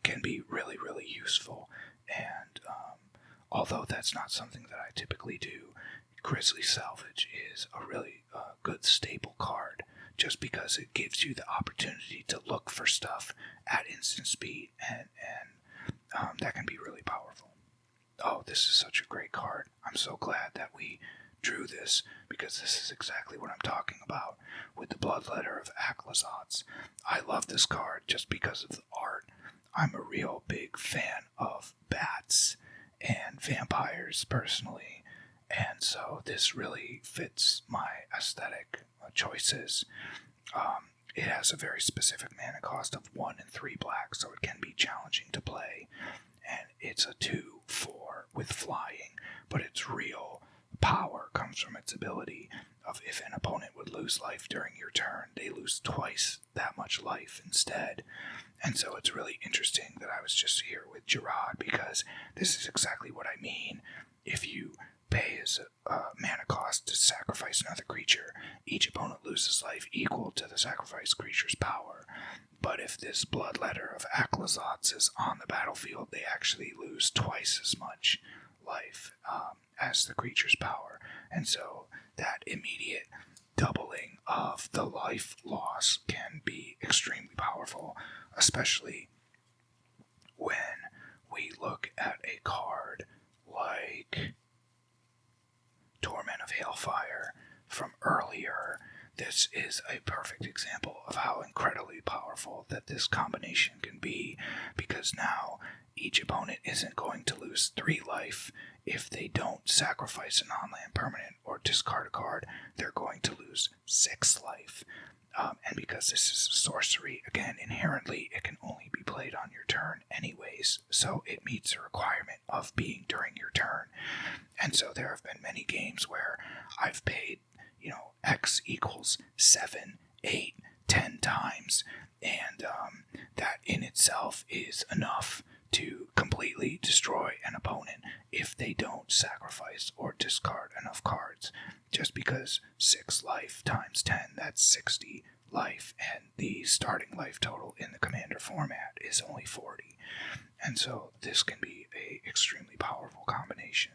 [SPEAKER 2] can be really, really useful. And although that's not something that I typically do, Grizzly Salvage is a really good staple card, just because it gives you the opportunity to look for stuff at instant speed, and that can be really powerful. Oh, this is such a great card. I'm so glad that we drew this, because this is exactly what I'm talking about with the Bloodletter of Aclazotz. I love this card just because of the art. I'm a real big fan of bats and vampires personally, and so this really fits my aesthetic choices. It has a very specific mana cost of 1 and 3 black, so it can be challenging to play, and it's a 2/4 with flying, but its real power comes from its ability of, if an opponent would lose life during your turn, they lose twice that much life instead. And so it's really interesting that I was just here with Gerard, because this is exactly what I mean. If you pay as a mana cost to sacrifice another creature, each opponent loses life equal to the sacrificed creature's power. But if this Bloodletter of Aclazotz is on the battlefield, they actually lose twice as much life as the creature's power. And so that immediate doubling of the life loss can be extremely powerful, especially when we look at a card like Torment of Hailfire from earlier. This is a perfect example of how incredibly powerful that this combination can be, because now each opponent isn't going to lose 3 life if they don't sacrifice a non-land permanent or or discard a card, they're going to lose 6 life. And because this is a sorcery, again, inherently, it can only be played on your turn anyways, so it meets the requirement of being during your turn. And so there have been many games where I've paid, X equals 7, 8, 10 times, and that in itself is enough to completely destroy an opponent if they don't sacrifice or discard enough cards. Just because 6 life times 10, that's 60 life, and the starting life total in the commander format is only 40. And so this can be an extremely powerful combination.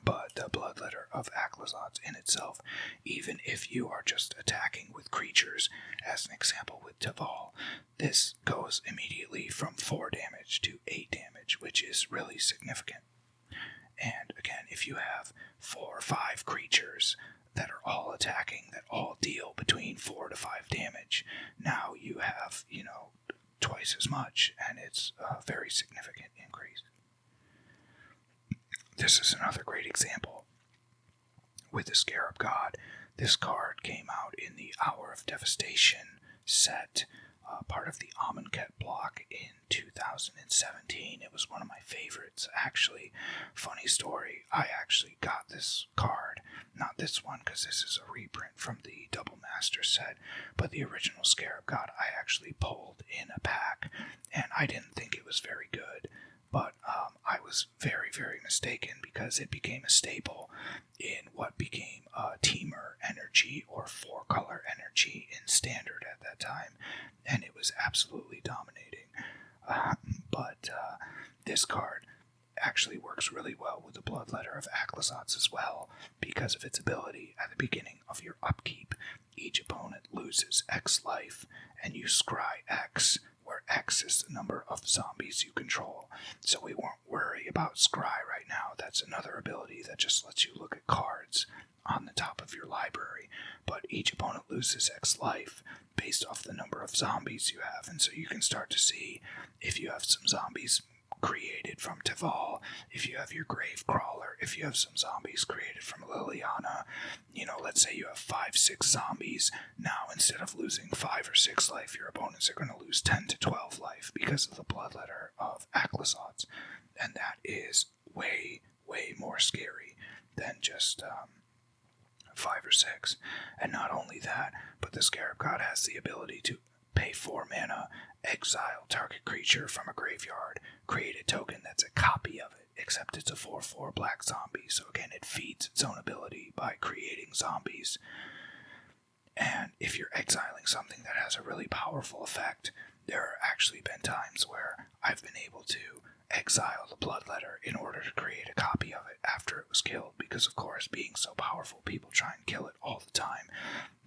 [SPEAKER 2] But the Bloodletter of Aclazotz in itself, even if you are just attacking with creatures, as an example with Teval, this goes immediately from 4 damage to 8 damage, which is really significant. And again, if you have 4 or 5 creatures that are all attacking, that all deal between 4 to 5 damage, now you have, twice as much, and it's a very significant increase. This is another great example with the Scarab God. This card came out in the Hour of Devastation set, part of the Amonkhet block in 2017. It was one of my favorites, actually. Funny story, I actually got this card, not this one because this is a reprint from the Double Master set, but the original Scarab God I actually pulled in a pack, and I didn't think it was very good. But I was very, very mistaken because it became a staple in what became Temur energy or 4-color energy in Standard at that time, and it was absolutely dominating. But this card actually works really well with the Bloodletter of Aclazotz as well because of its ability at the beginning of your upkeep. Each opponent loses X life, and you scry X, where X is the number of zombies you control. So we won't worry about scry right now. That's another ability that just lets you look at cards on the top of your library. But each opponent loses X life based off the number of zombies you have. And so you can start to see if you have some zombies created from Teval, if you have your Grave Crawler, if you have some zombies created from Liliana, let's say you have 5-6 zombies. Now, instead of losing 5 or 6 life, your opponents are going to lose 10 to 12 life because of the Bloodletter of Aclazotz. And that is way, way more scary than just 5 or 6. And not only that, but the Scarab God has the ability to pay 4 mana, exile target creature from a graveyard, create a token that's a copy of it, except it's a 4/4 black zombie, so again it feeds its own ability by creating zombies. And if you're exiling something that has a really powerful effect, there have actually been times where I've been able to exile the Bloodletter in order to create a copy of it after it was killed, because of course, being so powerful, people try and kill it all the time.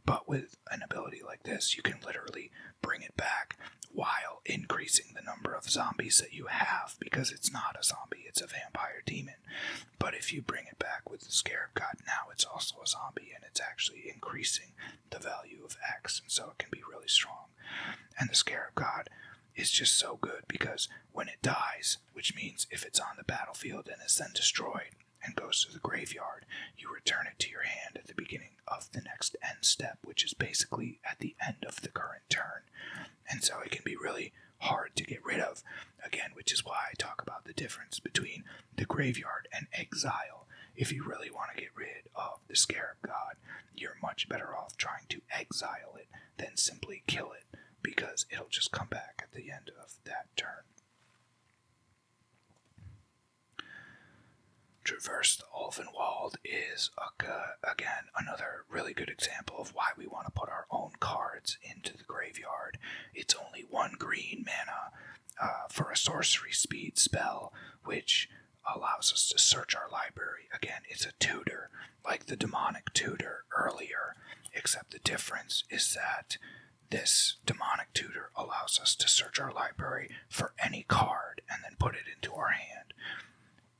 [SPEAKER 2] But with an ability like this, you can literally bring it back while increasing the number of zombies that you have, because it's not a zombie, it's a vampire demon. But if you bring it back with the Scarab God, now it's also a zombie, and it's actually increasing the value of X, and so it can be really strong. And the Scarab God is just so good because when it dies, which means if it's on the battlefield and is then destroyed and goes to the graveyard, you return it to your hand at the beginning of the next end step, which is basically at the end of the current turn. And so it can be really hard to get rid of, again, which is why I talk about the difference between the graveyard and exile. If you really want to get rid of the Scarab God, you're much better off trying to exile it than simply kill it, because it'll just come back at the end of that turn. Traverse the Ulvenwald is, again, another really good example of why we want to put our own cards into the graveyard. It's only 1 green mana for a sorcery speed spell, which allows us to search our library. Again, it's a tutor, like the demonic tutor earlier, except the difference is that this demonic tutor allows us to search our library for any card and then put it into our hand,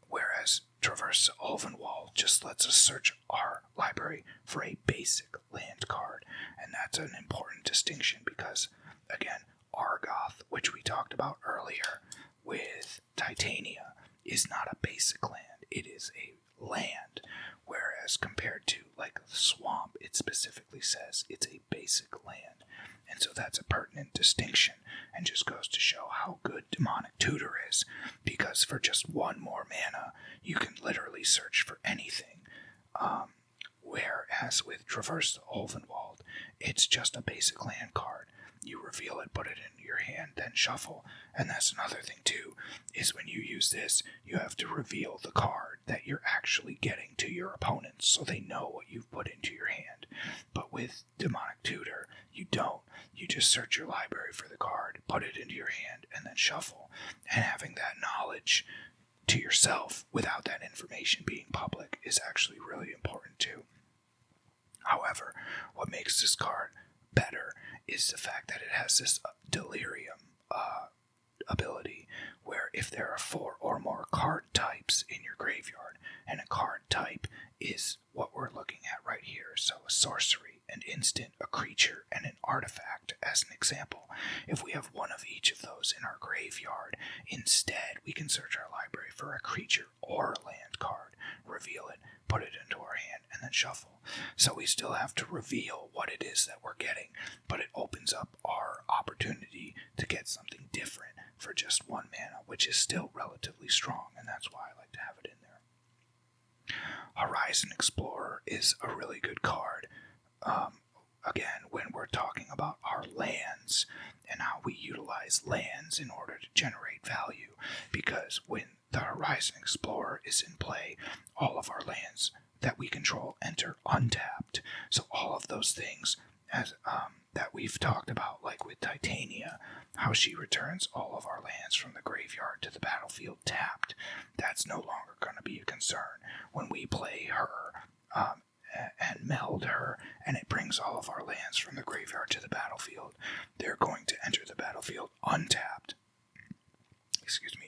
[SPEAKER 2] whereas Traverse the Ulvenwald just lets us search our library for a basic land card. And that's an important distinction because, again, Argoth, which we talked about earlier with Titania, is not a basic land. It is a land, whereas compared swamp. It specifically says it's a basic land. And so that's a pertinent distinction, and just goes to show how good Demonic Tutor is, because for just 1 more mana, you can literally search for anything. Whereas with Traverse the Ulvenwald, it's just a basic land card. You reveal it, put it in your hand, then shuffle. And that's another thing too, is when you use this, you have to reveal the card that you're actually getting to your opponents, so they know what you've put into your hand. But with Demonic Tutor, you don't. You just search your library for the card, put it into your hand, and then shuffle. And having that knowledge to yourself without that information being public is actually really important too. However, what makes this card better is the fact that it has this delirium ability, where if there are 4 or more card types in your graveyard, and a card type is what we're looking at right here, so a sorcery, an instant, a creature, and an artifact as an example. If we have one of each of those in our graveyard, instead we can search our library for a creature or a land card, reveal it, put it into our hand, and then shuffle. So we still have to reveal what it is that we're getting, but it opens up our opportunity to get something different for just 1 mana, which is still relatively strong, and that's why I like to have it in there. Horizon Explorer is a really good card. Again, when we're talking about our lands and how we utilize lands in order to generate value, because when the Horizon Explorer is in play, all of our lands that we control enter untapped. So all of those things as that we've talked about, like with Titania, how she returns all of our lands from the graveyard to the battlefield tapped, that's no longer going to be a concern when we play her and meld her, and it brings all of our lands from the graveyard to the battlefield. They're going to enter the battlefield untapped,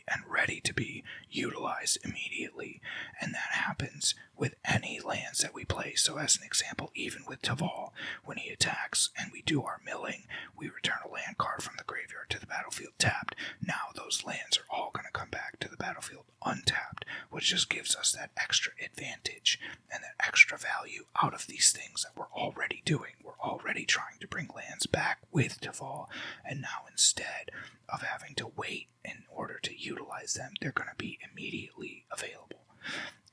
[SPEAKER 2] and ready to be utilized immediately. And that happens with any lands that we play. So as an example, even with Teval, when he attacks and we do our milling, we return a land card from the graveyard to the battlefield tapped. Now those lands are all going to come back to the battlefield untapped, which just gives us that extra advantage and that extra value out of these things that we're already doing. We're already trying to bring lands back with Teval, and now instead of having to wait in order to utilize them, they're going to be immediately available.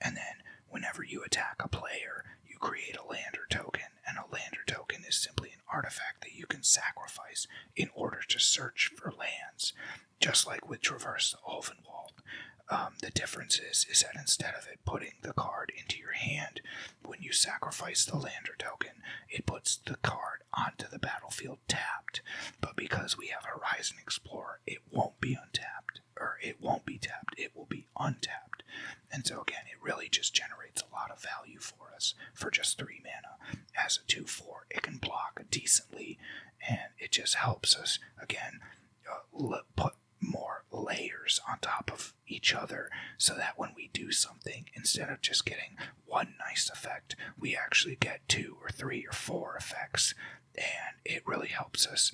[SPEAKER 2] And then whenever you attack a player, you create a lander token, and a lander token is simply an artifact that you can sacrifice in order to search for lands, just like with Traverse the Ulvenwald. The difference is that instead of it putting the card into your hand, when you sacrifice the lander token, it puts the card onto the battlefield tapped. But because we have Horizon Explorer, it won't be untapped, or it won't be tapped, it will be untapped. And so again, it really just generates a lot of value for us for just 3 mana. As a 2/4, it can block decently, and it just helps us, again, put more layers on top of each other, so that when we do something, instead of just getting 1 nice effect, we actually get 2 or 3 or 4 effects, and it really helps us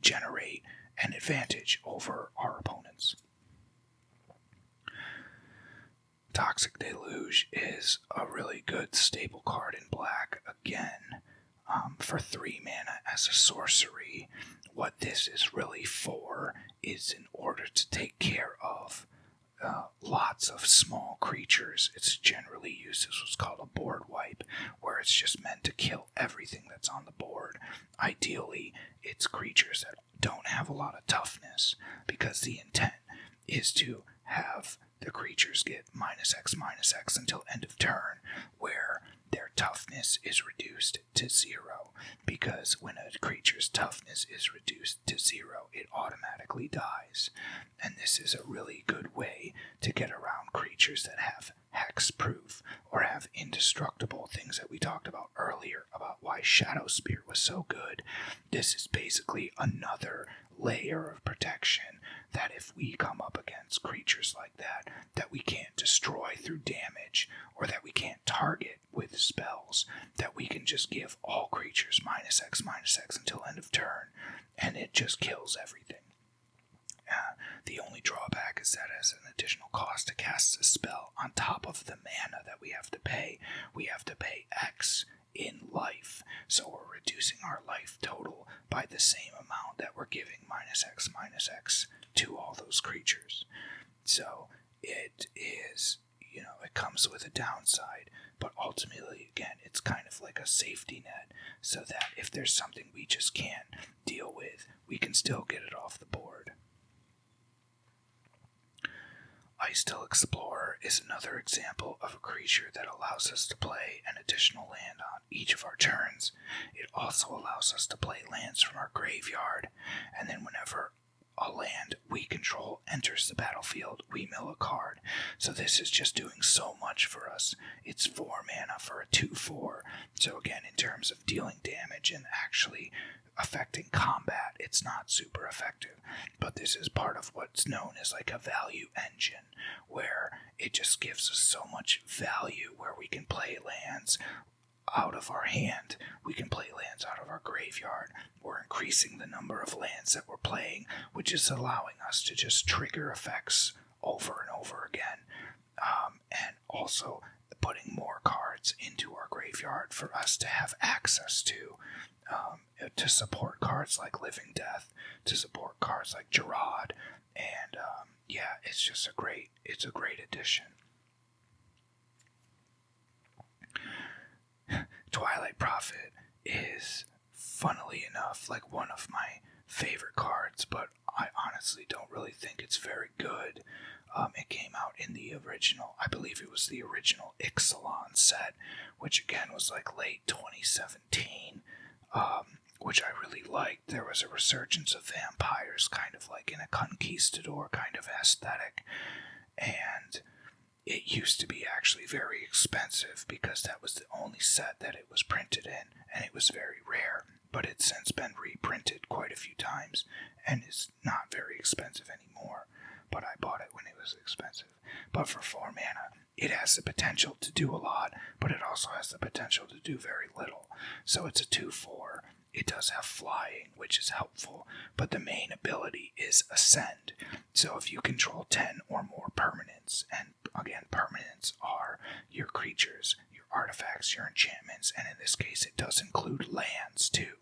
[SPEAKER 2] generate an advantage over our opponents. Toxic Deluge is a really good stable card in black, again, for 3 mana as a sorcery. What this is really for is in order to take care of lots of small creatures. It's generally used as what's called a board wipe, where it's just meant to kill everything that's on the board. Ideally, it's creatures that don't have a lot of toughness, because the intent is to have the creatures get -X until end of turn, where their toughness is reduced to 0, because when a creature's toughness is reduced to 0, it automatically dies. And this is a really good way to get around creatures that have hexproof or have indestructible, things that we talked about earlier about why Shadowspear was so good. This is basically another layer of protection that if we come up against creatures like that we can't destroy through damage, or that we can't target with spells, that we can just give all creatures -X until end of turn, and it just kills everything. The only drawback is that as an additional cost to cast a spell on top of the mana that we have to pay reducing our life total by the same amount that we're giving -X to all those creatures. So it is, it comes with a downside, but ultimately, again, it's kind of like a safety net, so that if there's something we just can't deal with, we can still get it off the board. Icetill Explorer is another example of a creature that allows us to play an additional land on each of our turns. It also allows us to play lands from our graveyard, and then whenever a land we control enters the battlefield, we mill a card. So this is just doing so much for us. It's 4 mana for a 2/4. So again, in terms of dealing damage and actually affecting combat, it's not super effective. But this is part of what's known as like a value engine, where it just gives us so much value, where we can play lands out of our hand, we can play lands out of our graveyard. We're increasing the number of lands that we're playing, which is allowing us to just trigger effects over and over again, and also putting more cards into our graveyard for us to have access to support cards like Living Death, to support cards like Gerard, and it's just a great addition. Twilight Prophet is, funnily enough, like one of my favorite cards, but I honestly don't really think it's very good. It came out in the original, I believe it was the original Ixalan set, which again was like late 2017, which I really liked. There was a resurgence of vampires, kind of like in a conquistador kind of aesthetic, and it used to be actually very expensive because that was the only set that it was printed in, and it was very rare, but it's since been reprinted quite a few times and is not very expensive anymore. But I bought it when it was expensive. But for 4 mana, it has the potential to do a lot, but it also has the potential to do very little. So it's a 2/4. It does have flying, which is helpful, but the main ability is Ascend. So if you control 10 or more permanents, and again, permanents are your creatures, your artifacts, your enchantments, and in this case it does include lands too.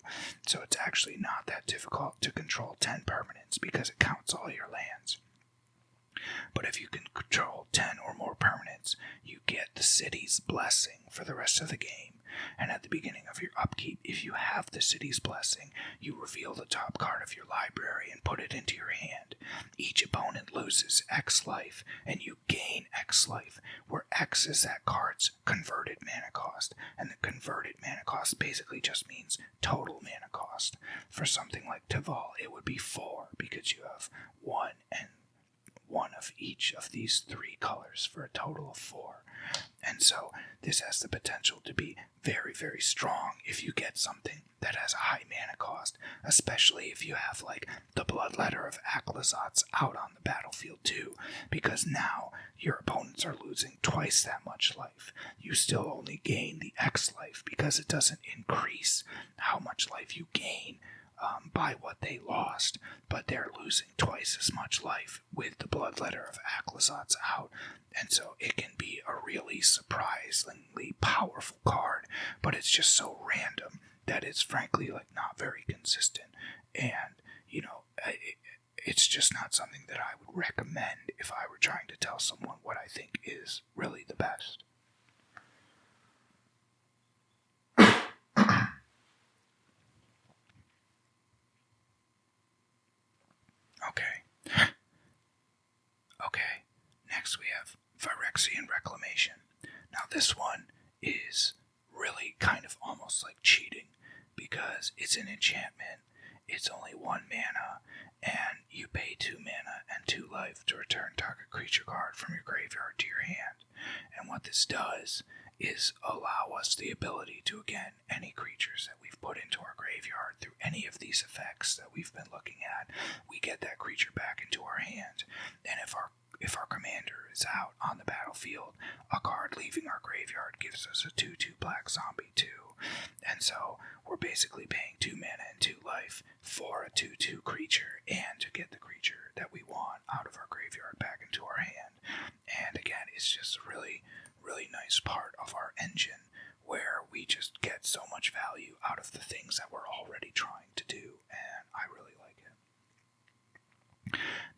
[SPEAKER 2] So it's actually not that difficult to control 10 permanents because it counts all your lands. But if you can control 10 or more permanents, you get the city's blessing for the rest of the game. And at the beginning of your upkeep, if you have the city's blessing, you reveal the top card of your library and put it into your hand. Each opponent loses X life, and you gain X life, where X is that card's converted mana cost, and the converted mana cost basically just means total mana cost. For something like Teval, it would be 4, because you have 1 and 1 of each of these 3 colors for a total of 4. And so this has the potential to be very, very strong if you get something that has a high mana cost, especially if you have like the Bloodletter of Aclazotz out on the battlefield too, because now your opponents are losing twice that much life. You still only gain the X life because it doesn't increase how much life you gain by what they lost, but they're losing twice as much life with the Bloodletter of Aclazotz out, and so it can be a really surprisingly powerful card, but it's just so random that it's frankly like not very consistent, and it's just not something that I would recommend if I were trying to tell someone what I think is really the best. Okay, next we have Phyrexian Reclamation. Now this one is really kind of almost like cheating, because it's an enchantment, it's only 1 mana, and you pay 2 mana and 2 life to return target creature card from your graveyard to your hand. And what this does is allow us the ability to, again, any creatures that we've put into our graveyard through any of these effects that we've been looking at, we get that creature back into our hand. And if our commander is out on the battlefield, a card leaving our graveyard gives us a 2/2 black zombie too. And so we're basically paying 2 mana and 2 life for a 2/2 creature, and to get the creature that we want out of our graveyard back into our hand. And again, it's just a really, really nice part of our engine, where we just get so much value out of the things that we're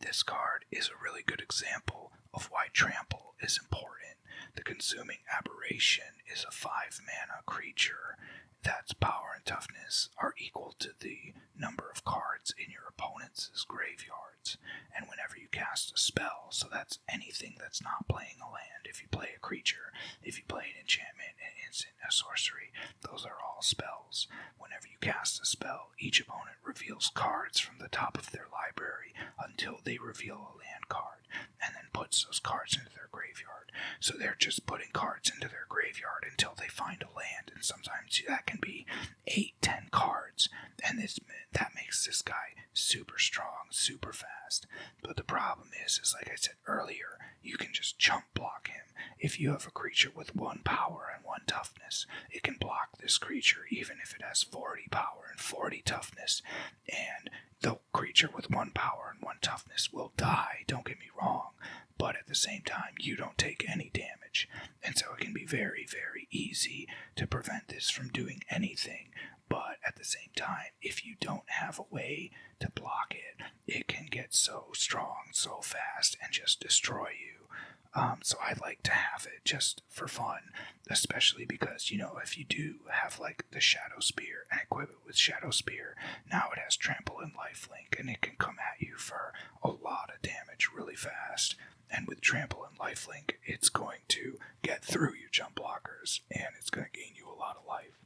[SPEAKER 2] this card is a really good example of why trample is important. The Consuming Aberration is a 5-mana creature that's power and toughness are equal to the number of cards in your opponent's graveyards. And whenever you cast a spell, so that's anything that's not playing a land, if you play a creature, if you play an enchantment, an instant, a sorcery, those are all spells. Whenever you cast a spell, each opponent reveals cards from the top of their library until they reveal a land card, and then puts those cards into their graveyard. So they're just putting cards into their graveyard until they find a land, and sometimes that can be 8-10 cards, and that makes this guy super strong, super fast. But the problem is like I said earlier, you can just jump block him. If you have a creature with 1 power and 1 toughness, it can block this creature even if it has 40 power and 40 toughness, and the creature with 1 power and 1 toughness will die, don't get me wrong, but at the same time, you don't take any damage. And so it can be very, very easy to prevent this from doing anything. But at the same time, if you don't have a way to block it, it can get so strong, so fast, and just destroy you. So I like to have it just for fun, especially because, if you do have like the Shadowspear and equip it with Shadowspear, now it has trample and lifelink, and it can come at you for a lot of damage really fast. And with trample and lifelink, it's going to get through your jump blockers, and it's going to gain you a lot of life.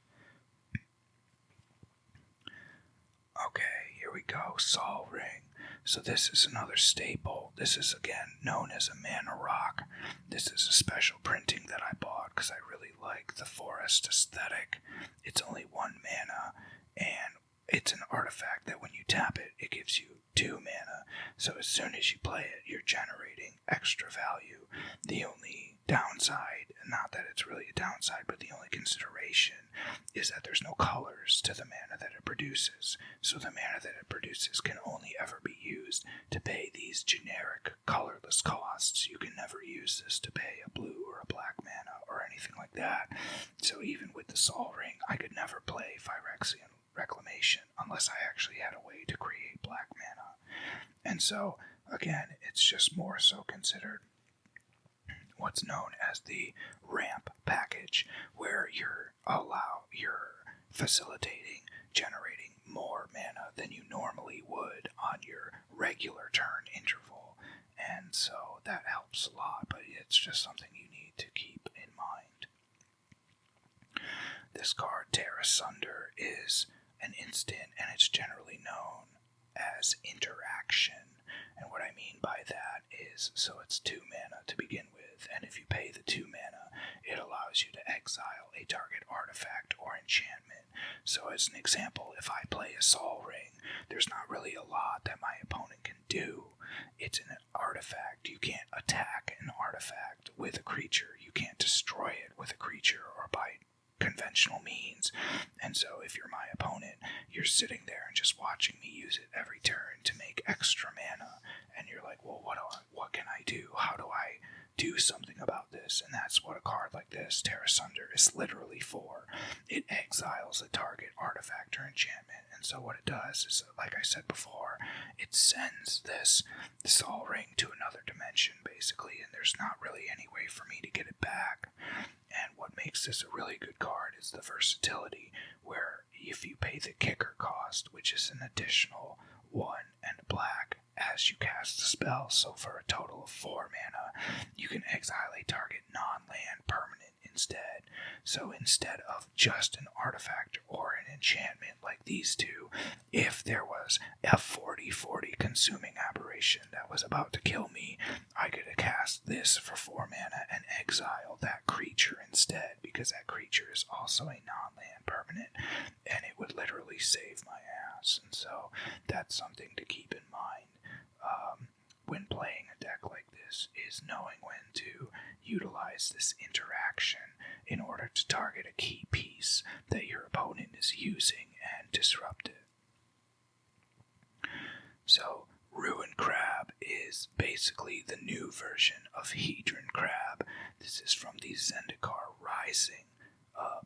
[SPEAKER 2] Okay, here we go, Sol Ring. So this is another staple. This is again known as a mana rock. This is a special printing that I bought because I really like the forest aesthetic. It's only 1 mana, and it's an artifact that when you tap it, it gives you 2 mana. So as soon as you play it, you're generating extra value. The only downside, not that it's really a downside, but the only consideration is that there's no colors to the mana that it produces. So the mana that it produces can only ever be used to pay these generic colorless costs. You can never use this to pay a blue or a black mana or anything like that. So even with the Sol Ring, I could never play Phyrexian Reclamation unless I actually had a way to create black mana. And so, again, it's just more so considered what's known as the ramp package, where you're facilitating generating more mana than you normally would on your regular turn interval. And so that helps a lot, but it's just something you need to keep in mind. This card, Tear Asunder, is an instant, and it's generally known as interaction. And what I mean by that is, so it's 2 mana to begin with, and if you pay the 2 mana, it allows you to exile a target artifact or enchantment. So as an example, if I play a Sol Ring, there's not really a lot that my opponent can do. It's an artifact. You can't attack an artifact with a creature. You can't destroy it with a creature or by conventional means. And so if you're my opponent, you're sitting there and just watching me use it every turn to make extra mana, and you're like, well, what can I do? How do I do something about this? And that's what a card like this, Tear Asunder, is literally for. It exiles a target artifact or enchantment, and so what it does is, like I said before, it sends this Sol Ring to another dimension, basically, and there's not really any way for me to get it back. And what makes this a really good card is the versatility, where if you pay the kicker cost, which is an additional 1 and a black as you cast the spell, so for a total of 4 mana, you can exile a target non-land permanent instead. So instead of just an artifact or an enchantment like these two, if there was a 40/40 Consuming Aberration that was about to kill me, I could cast this for 4 mana and exile that creature instead, because that creature is also a non-land permanent, and it would literally save my ass. And so that's something to keep in mind when playing a deck like this, is knowing when to utilize this interaction in order to target a key piece that your opponent is using and disrupt it. So Ruin Crab is basically the new version of Hedron Crab. This is from the Zendikar Rising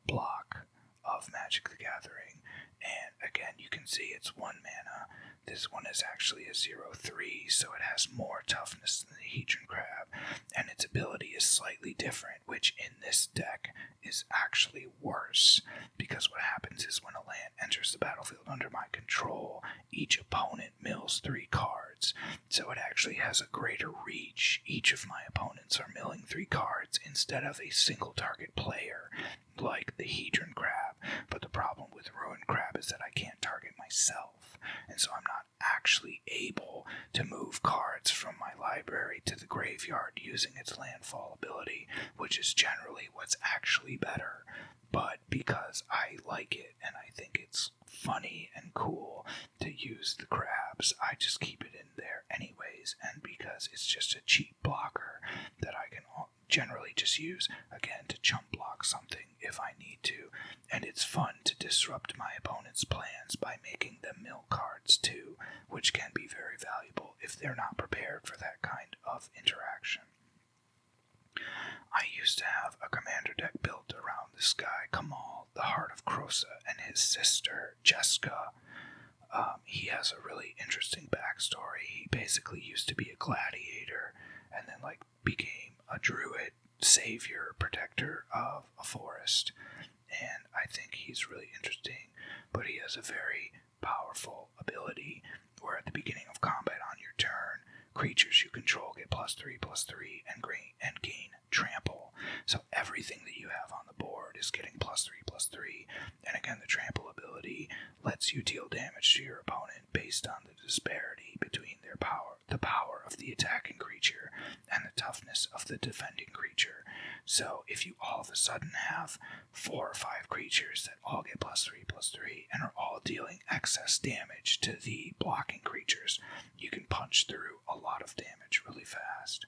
[SPEAKER 2] block of Magic the Gathering. And again, you can see it's 1 mana. This one is actually a 0/3, so it has more toughness than the Hedron Crab, and its ability is slightly different, which in this deck is actually worse, because what happens is when a land enters the battlefield under my control, each opponent mills 3 cards, so it actually has a greater reach. Each of my opponents are milling 3 cards instead of a single target player, like the Hedron Crab. But the problem with Ruined Crab is that I can't target myself, and so I'm not actually able to move cards from my library to the graveyard using its landfall ability, which is generally what's actually better. But because I like it and I think it's funny and cool to use the crabs, I just keep it in there anyways, and because it's just a cheap blocker that I can generally just use, again, to chump block something if I need to, and it's fun to disrupt my opponent's plans by making them mill cards too, which can be very valuable if they're not prepared for that kind of interaction. I used to have a commander deck built around this guy, Kamal, the Heart of Krosa, and his sister, Jessica. He has a really interesting backstory. He basically used to be a gladiator and then became a druid, savior, protector of a forest. And I think he's really interesting, but he has a very powerful ability where at the beginning of combat on your turn, creatures you control get +3/+3 and gain trample. So everything that you have on the board is getting +3/+3. And again, the trample ability lets you deal damage to your opponent based on the disparity between their power, the power of the attacking creature, and the toughness of the defending creature. So if you all of a sudden have 4 or 5 creatures that all get +3/+3 and are all dealing excess damage to the blocking creatures, you can punch through a lot of damage really fast.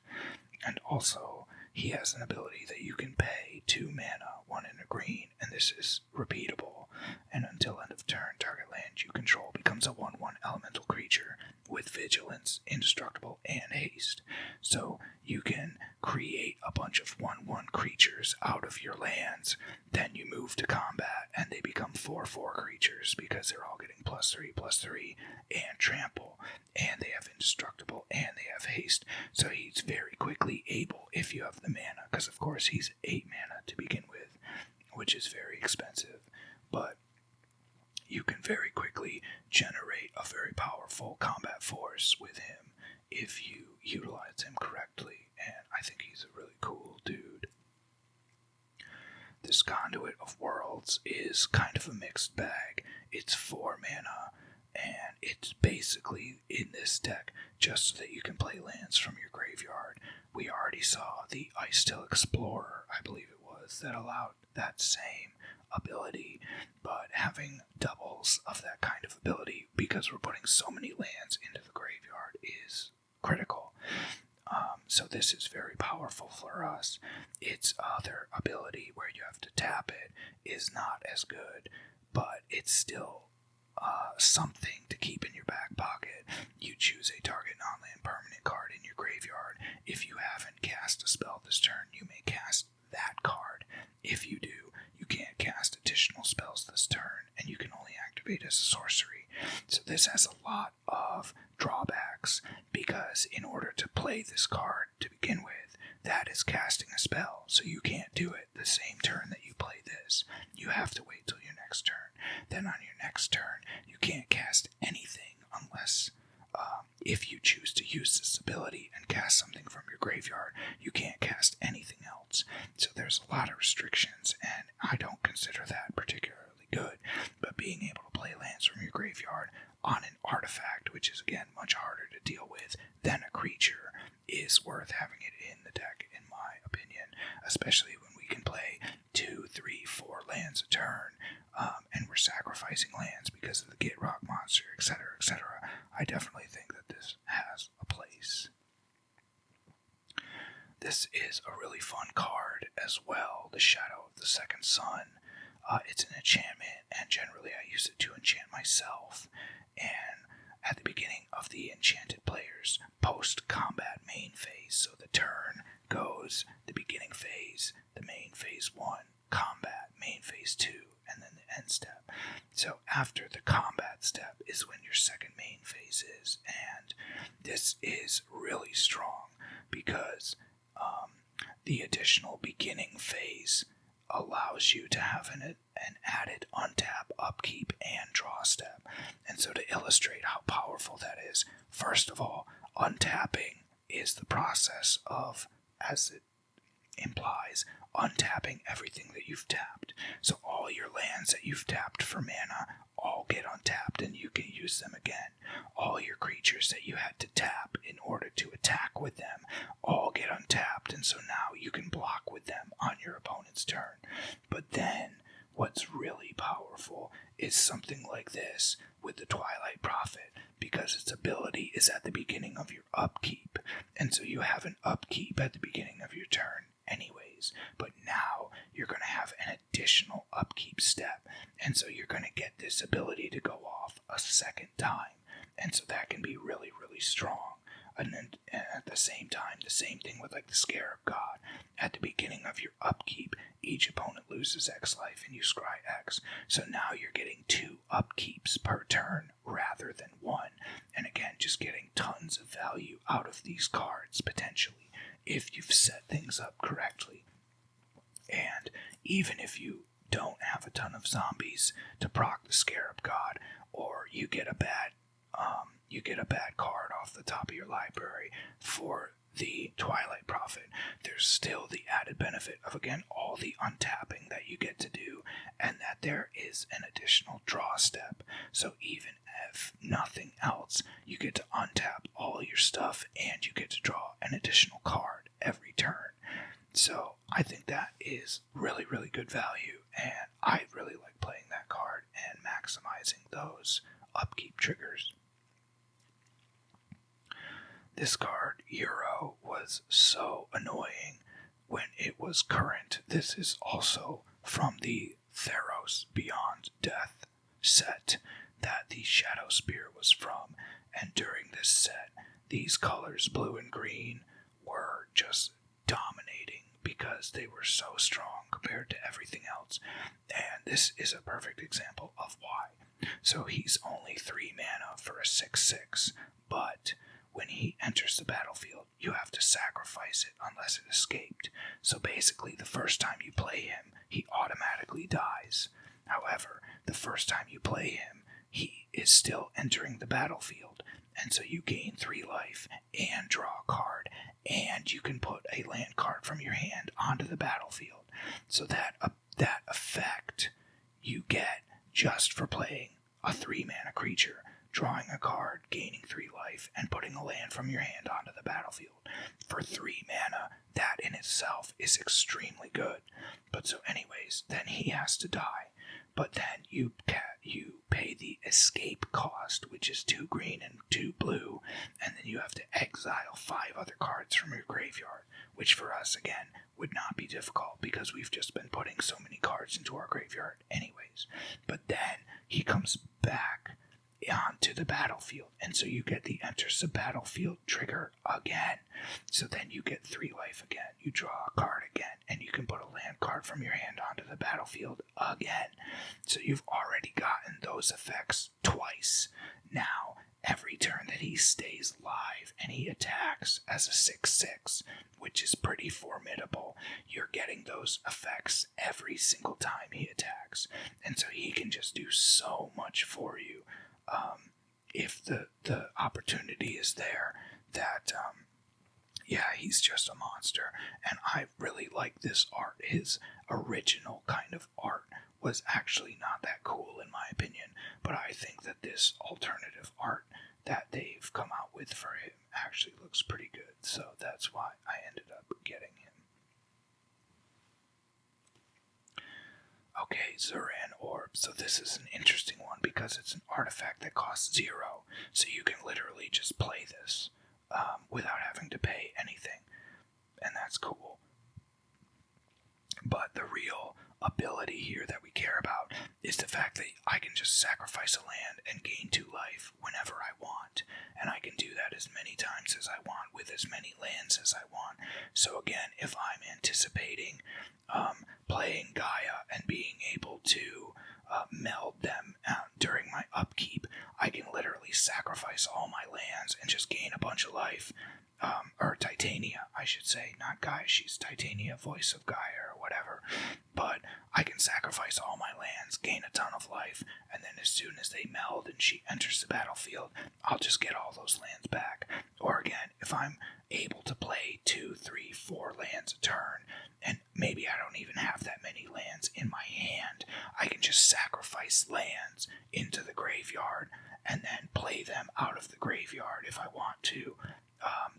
[SPEAKER 2] And also, he has an ability that you can pay 2 mana, 1 in a green, and this is repeatable. And until end of turn, target land you control becomes a 1/1 elemental creature with vigilance, indestructible, and haste. So you can create a bunch of 1/1 creatures out of your lands, then you move to combat, and they become 4/4 creatures because they're all getting +3/+3 and trample, and they have indestructible, and they have haste. So he's very quickly able, if you have the mana, because of course he's 8 mana to begin with, which is very expensive, but you can very quickly generate a very powerful combat force with him if you utilize him correctly, and I think he's a really cool dude. This Conduit of Worlds is kind of a mixed bag. It's 4 mana, and it's basically in this deck just so that you can play lands from your graveyard. We already saw the Icetail Explorer, I believe it was, that allowed that same ability, but having doubles of that kind of ability, because we're putting so many lands into the graveyard, is critical. So this is very powerful for us. Its other ability, where you have to tap it, is not as good, but it's still something to keep in your back pocket. You choose a target non-land permanent card in your graveyard. If you haven't cast a spell this turn, you may cast that card. If you do, you can't cast additional spells this turn, and you can only activate as a sorcery. So this has a lot of drawbacks, because in order to play this card to begin with, that is casting a spell, so you can't do it the same turn that you play this. You have to wait till your next turn. Then on your next turn, you can't cast anything unless, if you choose to use this ability and cast something from your graveyard, you can't cast anything else. So there's a lot of restrictions, and I don't consider that particularly good. But being able to play lands from your graveyard on an artifact, which is again much harder to deal with than a creature, is worth having it in the deck, in my opinion, especially when we can play 2, 3, 4 lands a turn, and we're sacrificing lands because of the Git Rock monster, etc., etc. I definitely think that this has a place. This is a really fun card as well, the Shadow of the Second Sun. It's an enchantment, and generally I use it to enchant myself. And at the beginning of the enchanted player's post-combat main phase, so the turn goes the beginning phase, the main phase 1, combat, main phase 2, and then the end step. So after the combat step is when your second main phase is, and this is really strong because the additional beginning phase allows you to have an added untap, upkeep, and draw step. And so to illustrate how powerful that is, first of all, untapping is the process of, as it implies, untapping everything that you've tapped. So all your lands that you've tapped for mana all get untapped and you can use them again. All your creatures that you had to tap in order to attack with them all get untapped, and so now you can block with them on your opponent's turn. But then what's really powerful is something like this with the Twilight Prophet, because its ability is at the beginning of your upkeep, and so you have an upkeep at the beginning of your turn anyways, but now you're going to have an additional upkeep step, and so you're going to get this ability to go off a second time, and so that can be really, really strong. And then at the same time, the same thing with like the Scarab God. At the beginning of your upkeep, each opponent loses X life and you scry X. So now you're getting 2 upkeeps per turn rather than 1. And again, just getting tons of value out of these cards potentially if you've set things up correctly. And even if you don't have a ton of zombies to proc the Scarab God, or you get a bad card off the top of your library for the Twilight Prophet, there's still the added benefit of, again, all the untapping that you get to do, and that there is an additional draw step. So even if nothing else, you get to untap all your stuff and you get to draw an additional card every turn. So I think that is really, really good value, and I really like playing that card and maximizing those upkeep triggers. This card, Euro, was so annoying when it was current. This is also from the Theros Beyond Death set that the Shadowspear was from, and during this set, these colors, blue and green, were just dominating because they were so strong compared to everything else, and this is a perfect example of why. So he's only 3 mana for a 6/6, but when he enters the battlefield, you have to sacrifice it unless it escaped. So basically, the first time you play him, he automatically dies. However, the first time you play him, he is still entering the battlefield, and so you gain 3 life and draw a card, and you can put a land card from your hand onto the battlefield. So that effect you get just for playing a 3 mana creature, drawing a card, gaining 3 life, and putting a land from your hand onto the battlefield. For 3 mana, that in itself is extremely good. But so anyways, then he has to die. But then you pay the escape cost, which is 2 green and 2 blue, and then you have to exile 5 other cards from your graveyard, which for us, again, would not be difficult because we've just been putting so many cards into our graveyard anyways. But then he comes back onto the battlefield, and so you get the enters the battlefield trigger again. So then you get 3 life again, you draw a card again, and you can put a land card from your hand onto the battlefield again. So you've already gotten those effects twice. Now, every turn that he stays live and he attacks as a 6/6, which is pretty formidable, you're getting those effects every single time he attacks. And so he can just do so much for you. If the opportunity is there, that he's just a monster, and I really like this art. His original kind of art was actually not that cool in my opinion, but I think that this alternative art that they've come out with for him actually looks pretty good, so that's why I ended up getting him. Okay, Zuran Orb. So this is an interesting one because it's an artifact that costs 0. So you can literally just play this without having to pay anything. And that's cool. But the real ability here that we care about is the fact that I can just sacrifice a land and gain 2 life whenever I want. And I can do that as many times as I want with as many lands as I want. So again, if I'm anticipating playing Gaia and being able to meld them upkeep, I can literally sacrifice all my lands and just gain a bunch of life. Or Titania, I should say, not Gaia. She's Titania, voice of Gaia or whatever. But I can sacrifice all my lands, gain a ton of life, and then as soon as they meld and she enters the battlefield, I'll just get all those lands back. Or again, if I'm able to play 2, 3, 4 lands a turn, and maybe I don't even have that many lands in my hand, I can just sacrifice lands into the graveyard and then play them out of the graveyard if I want to.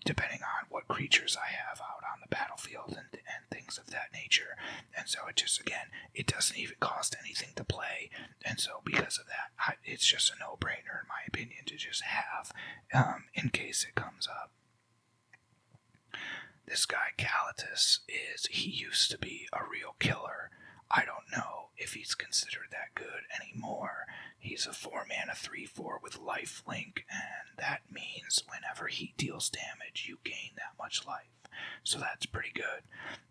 [SPEAKER 2] Depending on what creatures I have out on the battlefield and things of that nature. And so it just, again, it doesn't even cost anything to play. And so because of that, it's just a no-brainer, in my opinion, to just have in case it comes up. This guy, Calatus, he used to be a real killer. I don't know if he's considered that good anymore. He's a 4-mana 3/4 with lifelink, and that means whenever he deals damage, you gain that much life. So that's pretty good.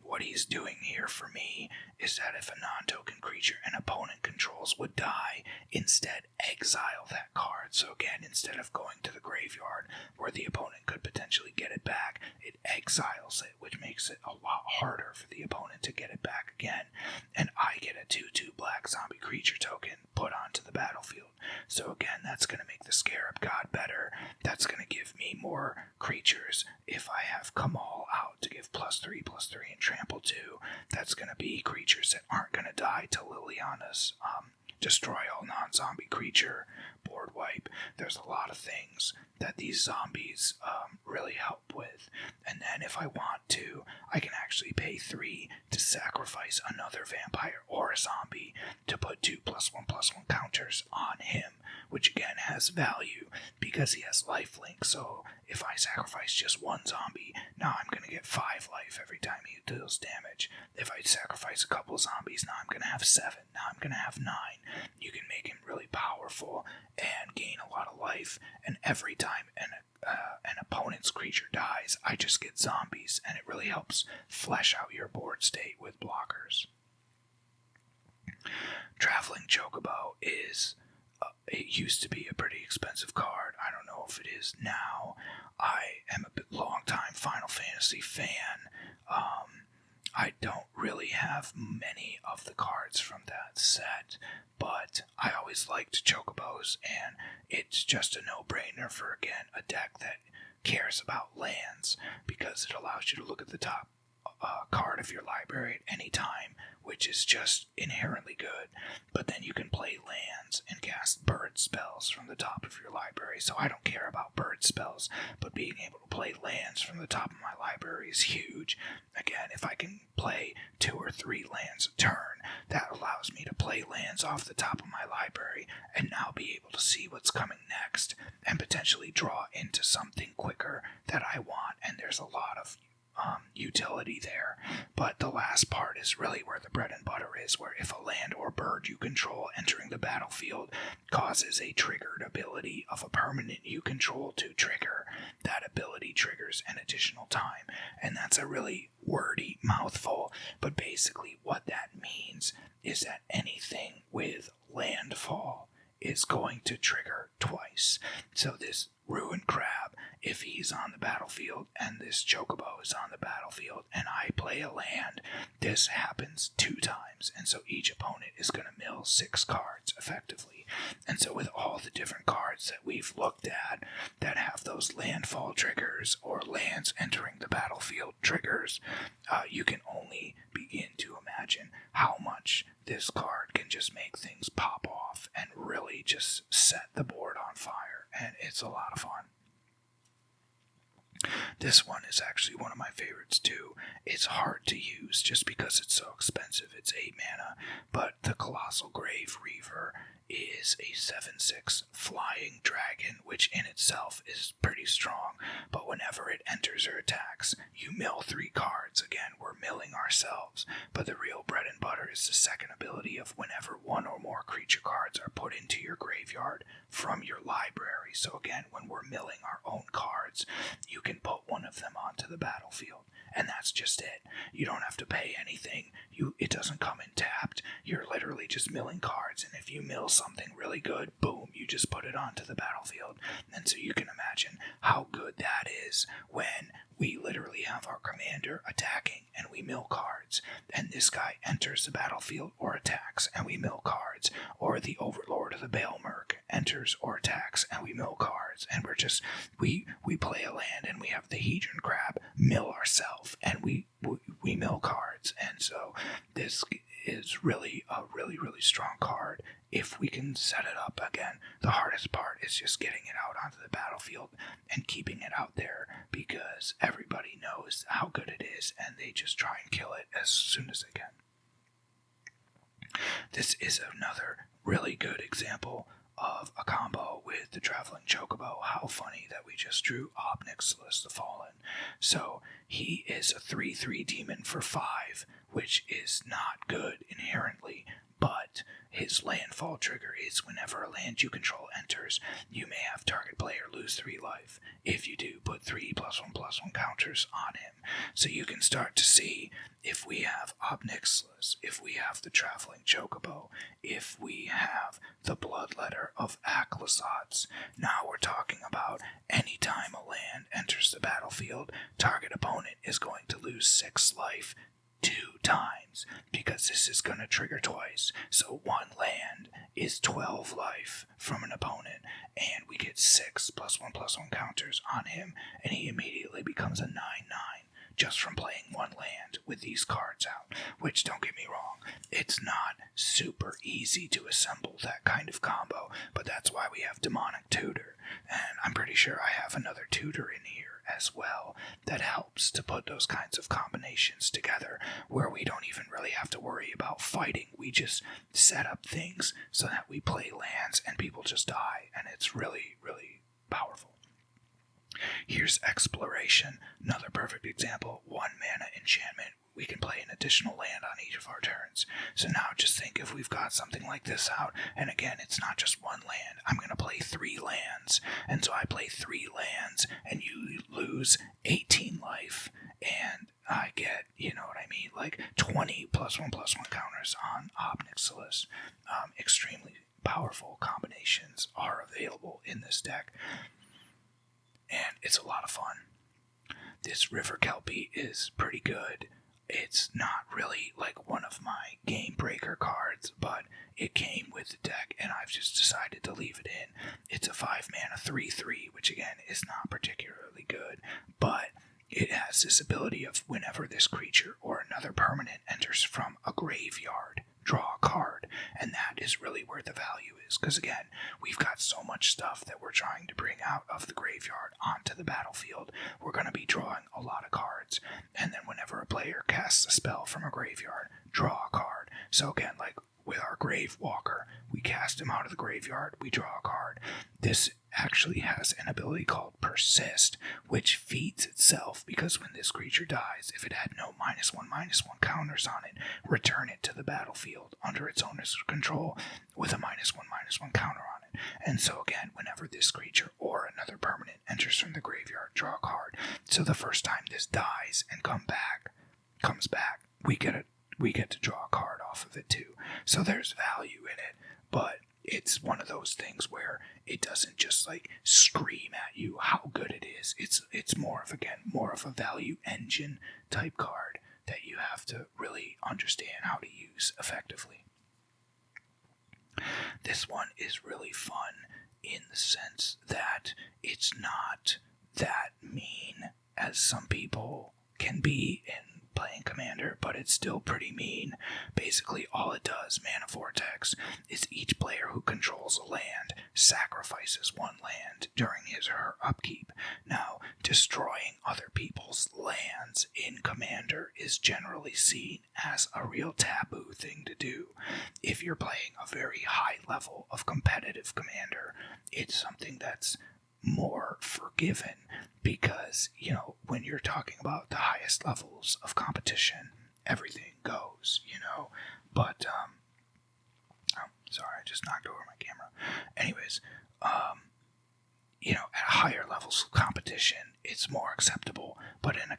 [SPEAKER 2] What he's doing here for me is that if a non-token creature an opponent controls would die, instead exile that card. So again, instead of going to the graveyard where the opponent could potentially get it back, it exiles it, which makes it a lot harder for the opponent to get it back again. And I get a 2/2 black zombie creature token put onto the battlefield. So again, that's going to make the Scarab God better. That's going to give me more creatures if I have Kamal out to give +3/+3 and trample 2. That's going to be creatures that aren't going to die to Liliana's destroy all non-zombie creature board wipe. There's a lot of things that these zombies really help with. And then if I want to, I can actually pay 3 to sacrifice another vampire or a zombie to put 2 +1/+1 counters on him, which again has value because he has lifelink. So if I sacrifice just one zombie, now I'm going to get 5 life every time he deals damage. If I sacrifice a couple zombies, now I'm going to have 7. Now I'm going to have 9. You can make him really powerful and gain a lot of life. And every time an opponent's creature dies, I just get zombies, and it really helps flesh out your board state with blockers. Traveling Chocobo it used to be a pretty expensive card. I don't know if it is now. I am a long-time Final Fantasy fan. I don't really have many of the cards from that set, but I always liked Chocobos, and it's just a no-brainer for, again, a deck that cares about lands, because it allows you to look at the top card of your library at any time, which is just inherently good. But then you can play lands and cast bird spells from the top of your library. So I don't care about bird spells, but being able to play lands from the top of my library is huge. Again, if I can play 2 or 3 lands a turn, that allows me to play lands off the top of my library and now be able to see what's coming next and potentially draw into something quicker that I want. And there's a lot of utility there. But the last part is really where the bread and butter is, where if a land or bird you control entering the battlefield causes a triggered ability of a permanent you control to trigger, that ability triggers an additional time. And that's a really wordy mouthful, but basically what that means is that anything with landfall is going to trigger twice. So this Ruined Crab, if he's on the battlefield and this Chocobo is on the battlefield and I play a land, this happens 2 times. And so each opponent is going to mill 6 cards effectively. And so with all the different cards that we've looked at that have those landfall triggers or lands entering the battlefield triggers, you can only begin to imagine how much this card can just make things pop off and really just set the board on fire. And it's a lot of fun. This one is actually one of my favorites too. It's hard to use just because it's so expensive. It's 8 mana, but the Colossal Grave Reaver is a 7/6 flying dragon, which in itself is pretty strong, but whenever it enters or attacks, you mill 3 cards. Again, we're milling ourselves, but the real bread and butter is the second ability of whenever 1 or more creature cards are put into your graveyard from your library. So again, when we're milling our own cards, you can put one of them onto the battlefield, and that's just it. You don't have to pay anything. It doesn't come in tapped. You're literally literally just milling cards, and if you mill something really good, boom, you just put it onto the battlefield. And so you can imagine how good that is when we literally have our commander attacking and we mill cards, and this guy enters the battlefield or attacks and we mill cards, or the Overlord of the Baelmerk enters or attacks and we mill cards, and we play a land and we have the Hedron Crab mill ourselves and we mill cards. And so this is really a really strong card if we can set it up. Again, the hardest part is just getting it out onto the battlefield and keeping it out there, because everybody knows how good it is and they just try and kill it as soon as they can. This is another really good example of a combo with the Traveling Chocobo. How funny that we just drew Obnixilis the Fallen. So he is a 3/3 demon for 5, which is not good inherently, but his landfall trigger is whenever a land you control enters, you may have target player lose 3 life. If you do, put 3+1/+1 counters on him. So you can start to see, if we have Obnixilis, if we have the Traveling Chocobo, if we have the Bloodletter of Akhlazotz, now we're talking about any time a land enters the battlefield, target opponent is going to lose 6 life 2 times, because this is going to trigger twice. So 1 land is 12 life from an opponent, and we get 6+1/+1 counters on him, and he immediately becomes a 9/9 just from playing 1 land with these cards out. Which, don't get me wrong, it's not super easy to assemble that kind of combo, but that's why we have Demonic Tutor, and I'm pretty sure I have another tutor in here as well that helps to put those kinds of combinations together, where we don't even really have to worry about fighting. We just set up things so that we play lands and people just die, and it's really powerful. Here's Exploration, another perfect example. 1 mana enchantment. We can play an additional land on each of our turns. So now just think if we've got something like this out, and again, it's not just 1 land. I'm going to play 3 lands, and so I play 3 lands, and you lose 18 life, and I get, you know what I mean, like 20+1/+1 counters on Obnixilis. Extremely powerful combinations are available in this deck, and it's a lot of fun. This River Kelpie is pretty good. It's not really like one of my game breaker cards, but it came with the deck and I've just decided to leave it in. It's a 5 mana 3/3, which again is not particularly good, but it has this ability of whenever this creature or another permanent enters from a graveyard, draw a card, and that is really where the value is, because again, we've got so much stuff that we're trying to bring out of the graveyard onto the battlefield. We're going to be drawing a lot of cards, and then whenever a player casts a spell from a graveyard, draw a card. So again, like with our Grave Walker, we cast him out of the graveyard, we draw a card. This actually has an ability called Persist, which feeds itself, because when this creature dies, if it had no -1/-1 counters on it, return it to the battlefield under its owner's control with a -1/-1 counter on it. And so again, whenever this creature or another permanent enters from the graveyard, draw a card. So the first time this dies and comes back, we get to draw a card off of it too. So there's value in it, but it's one of those things where it doesn't just like scream at you how good it is. It's more of a value engine type card that you have to really understand how to use effectively. This one is really fun in the sense that it's not that mean as some people can be in playing Commander, but it's still pretty mean. Basically, all it does, Mana Vortex, is each player who controls a land sacrifices 1 land during his or her upkeep. Now, destroying other people's lands in Commander is generally seen as a real taboo thing to do. If you're playing a very high level of competitive Commander, it's something that's more forgiven, because, you know, when you're talking about the highest levels of competition, everything goes, you know. But sorry, I just knocked over my camera. Anyways, at higher levels of competition, it's more acceptable. But in a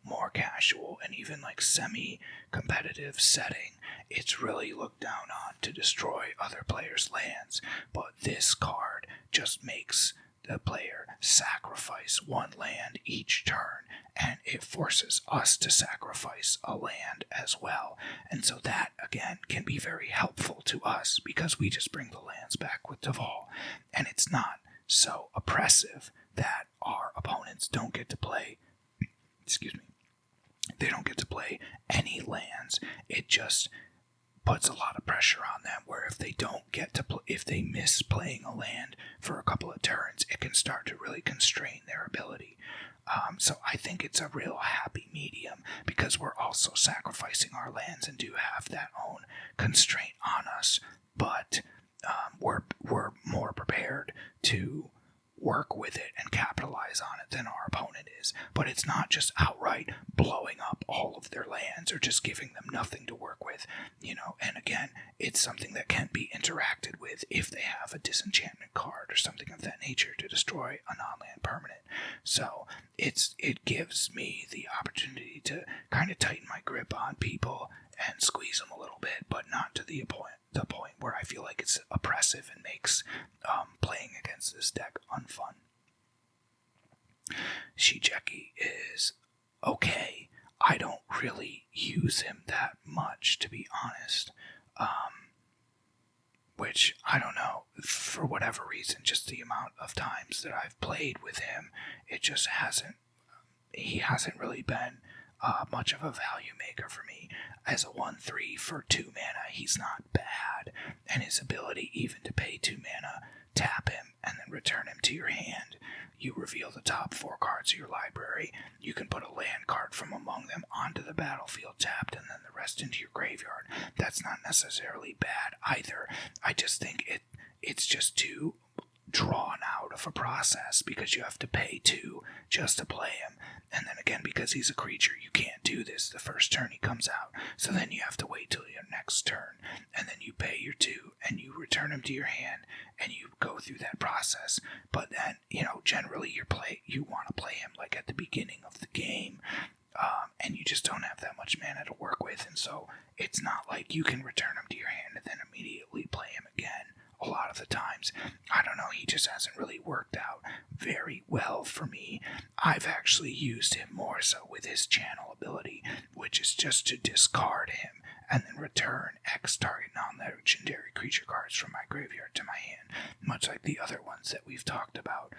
[SPEAKER 2] more casual, and even like semi-competitive setting, it's really looked down on to destroy other players' lands. But this card just makes the player sacrifice one land each turn, and it forces us to sacrifice a land as well. And so that, again, can be very helpful to us because we just bring the lands back with Teval, and it's not so oppressive that our opponents don't get to play, they don't get to play any lands. It just puts a lot of pressure on them, where if they don't get to if they miss playing a land for a couple of turns, it can start to really constrain their ability. So I think it's a real happy medium, because we're also sacrificing our lands and do have that own constraint on us, but we're more prepared to work with it and capitalize on it than our opponent is. But it's not just outright blowing up all of their lands or just giving them nothing to work with, and again, it's something that can be interacted with if they have a disenchantment card or something of that nature to destroy a non-land permanent. So it gives me the opportunity to kind of tighten my grip on people and squeeze them a little bit, but not to the point where I feel like it's oppressive and makes playing against this deck unfun. Shijeki is okay. I don't really use him that much, to be honest. Which, I don't know, for whatever reason, just the amount of times that I've played with him, he hasn't really been much of a value maker for me. As a 1/3 for 2 mana, he's not bad, and his ability even to pay 2 mana, tap him, and then return him to your hand. You reveal the top 4 cards of your library. You can put a land card from among them onto the battlefield tapped, and then the rest into your graveyard. That's not necessarily bad either. I just think it's just too drawn out of a process, because you have to pay 2 just to play him, and then again, because he's a creature, you can't do this the first turn he comes out, so then you have to wait till your next turn, and then you pay your 2 and you return him to your hand, and you go through that process. But then, generally you want to play him like at the beginning of the game, and you just don't have that much mana to work with, and so it's not like you can return him to your hand and then immediately play him again. A lot of the times, I don't know, he just hasn't really worked out very well for me. I've actually used him more so with his channel ability, which is just to discard him and then return X target non-legendary creature cards from my graveyard to my hand, much like the other ones that we've talked about.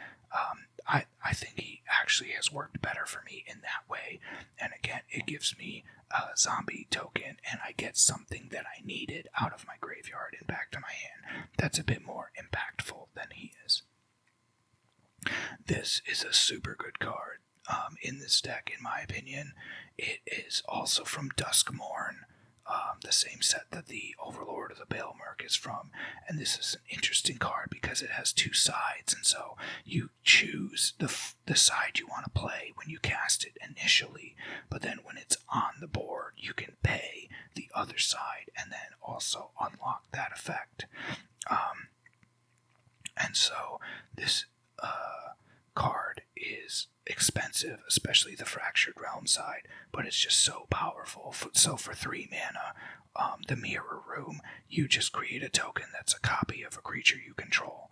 [SPEAKER 2] I think he actually has worked better for me in that way, and again, it gives me a zombie token, and I get something that I needed out of my graveyard and back to my hand. That's a bit more impactful than he is. This is a super good card in this deck, in my opinion. It is also from Duskmourn, the same set that the Overlord of the Baelmerk is from, and this is an interesting card because it has 2 sides, and so you choose the side you want to play when you cast it initially, but then when it's on the board, you can pay the other side and then also unlock that effect. And so this card is expensive, especially the Fractured Realm side, but it's just so powerful. So for 3 mana, the Mirror Room, you just create a token that's a copy of a creature you control.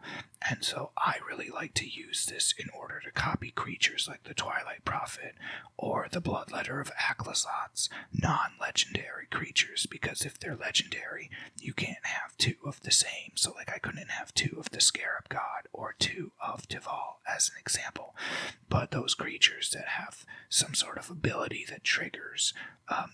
[SPEAKER 2] And so I really like to use this in order to copy creatures like the Twilight Prophet or the Bloodletter of Aclazotz, non-legendary creatures, because if they're legendary, you can't have 2 of the same. So like I couldn't have 2 of the Scarab God or 2 of Teval as an example. But those creatures that have some sort of ability that triggers,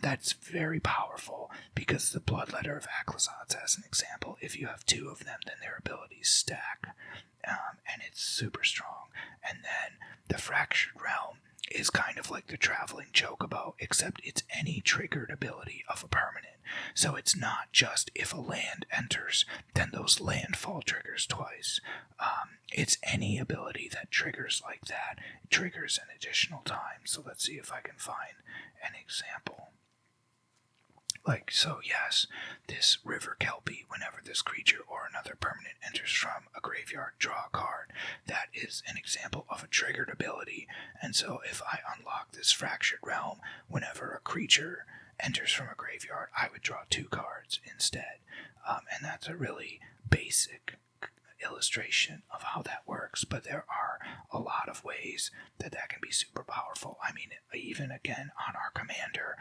[SPEAKER 2] that's very powerful, because the Bloodletter of Aclazotz, as an example, if you have 2 of them, then their abilities stack, and it's super strong. And then the Fractured Realm is kind of like the Traveling Chocobo, except it's any triggered ability of a permanent. So it's not just if a land enters, then those landfall triggers twice. It's any ability that triggers like that. It triggers an additional time. So let's see if I can find an example. So yes, this River Kelpie, whenever this this creature or another permanent enters from a graveyard, draw a card. That is an example of a triggered ability, and so if I unlock this Fractured Realm, whenever a creature enters from a graveyard, I would draw 2 cards instead. And that's a really basic illustration of how that works, but there are a lot of ways that can be super powerful. I mean, even again on our commander,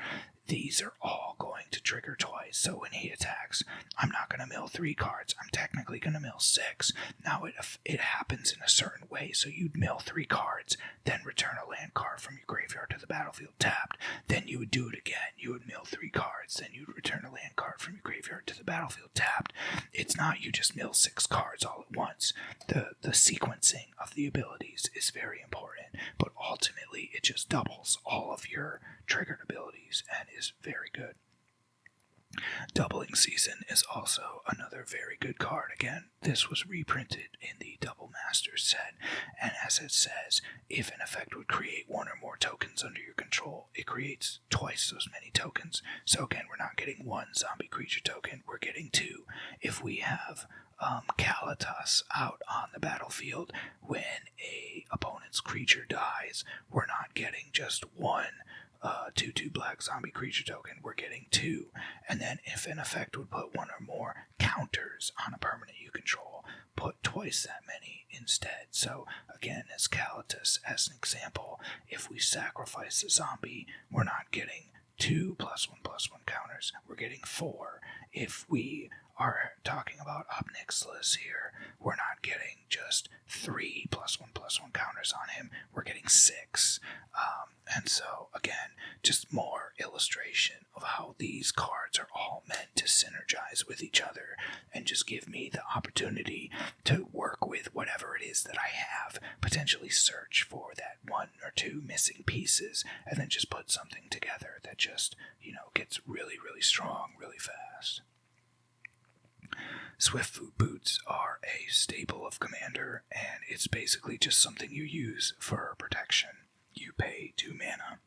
[SPEAKER 2] these are all going to trigger twice. So when he attacks, I'm not going to mill 3 cards. I'm technically going to mill 6. Now it happens in a certain way. So you'd mill 3 cards, then return a land card from your graveyard to the battlefield tapped. Then you would do it again. You would mill 3 cards, then you'd return a land card from your graveyard to the battlefield tapped. It's not you just mill 6 cards all at once. The sequencing of the abilities is very important, but ultimately it just doubles all of your triggered abilities and is very good. Doubling Season is also another very good card. Again, this was reprinted in the Double Masters set, and as it says, if an effect would create 1 or more tokens under your control, it creates twice those many tokens. So again, we're not getting 1 zombie creature token, we're getting 2. If we have Kalatas out on the battlefield, when a opponent's creature dies, we're not getting just 1 2/2 black zombie creature token, we're getting 2. And then if an effect would put 1 or more counters on a permanent you control, put twice that many instead. So again, as Kalatas, as an example, if we sacrifice a zombie, we're not getting 2 +1/+1 counters, we're getting 4. If we are talking about Obnixilis here, we're not getting just 3 +1/+1 counters on him, we're getting 6. And so, again, just more illustration of how these cards are all meant to synergize with each other and just give me the opportunity to work with whatever it is that I have, potentially search for that 1 or 2 missing pieces, and then just put something together that just, gets really, really strong really fast. Swift Foot Boots are a staple of Commander, and it's basically just something you use for protection. You pay 2 mana,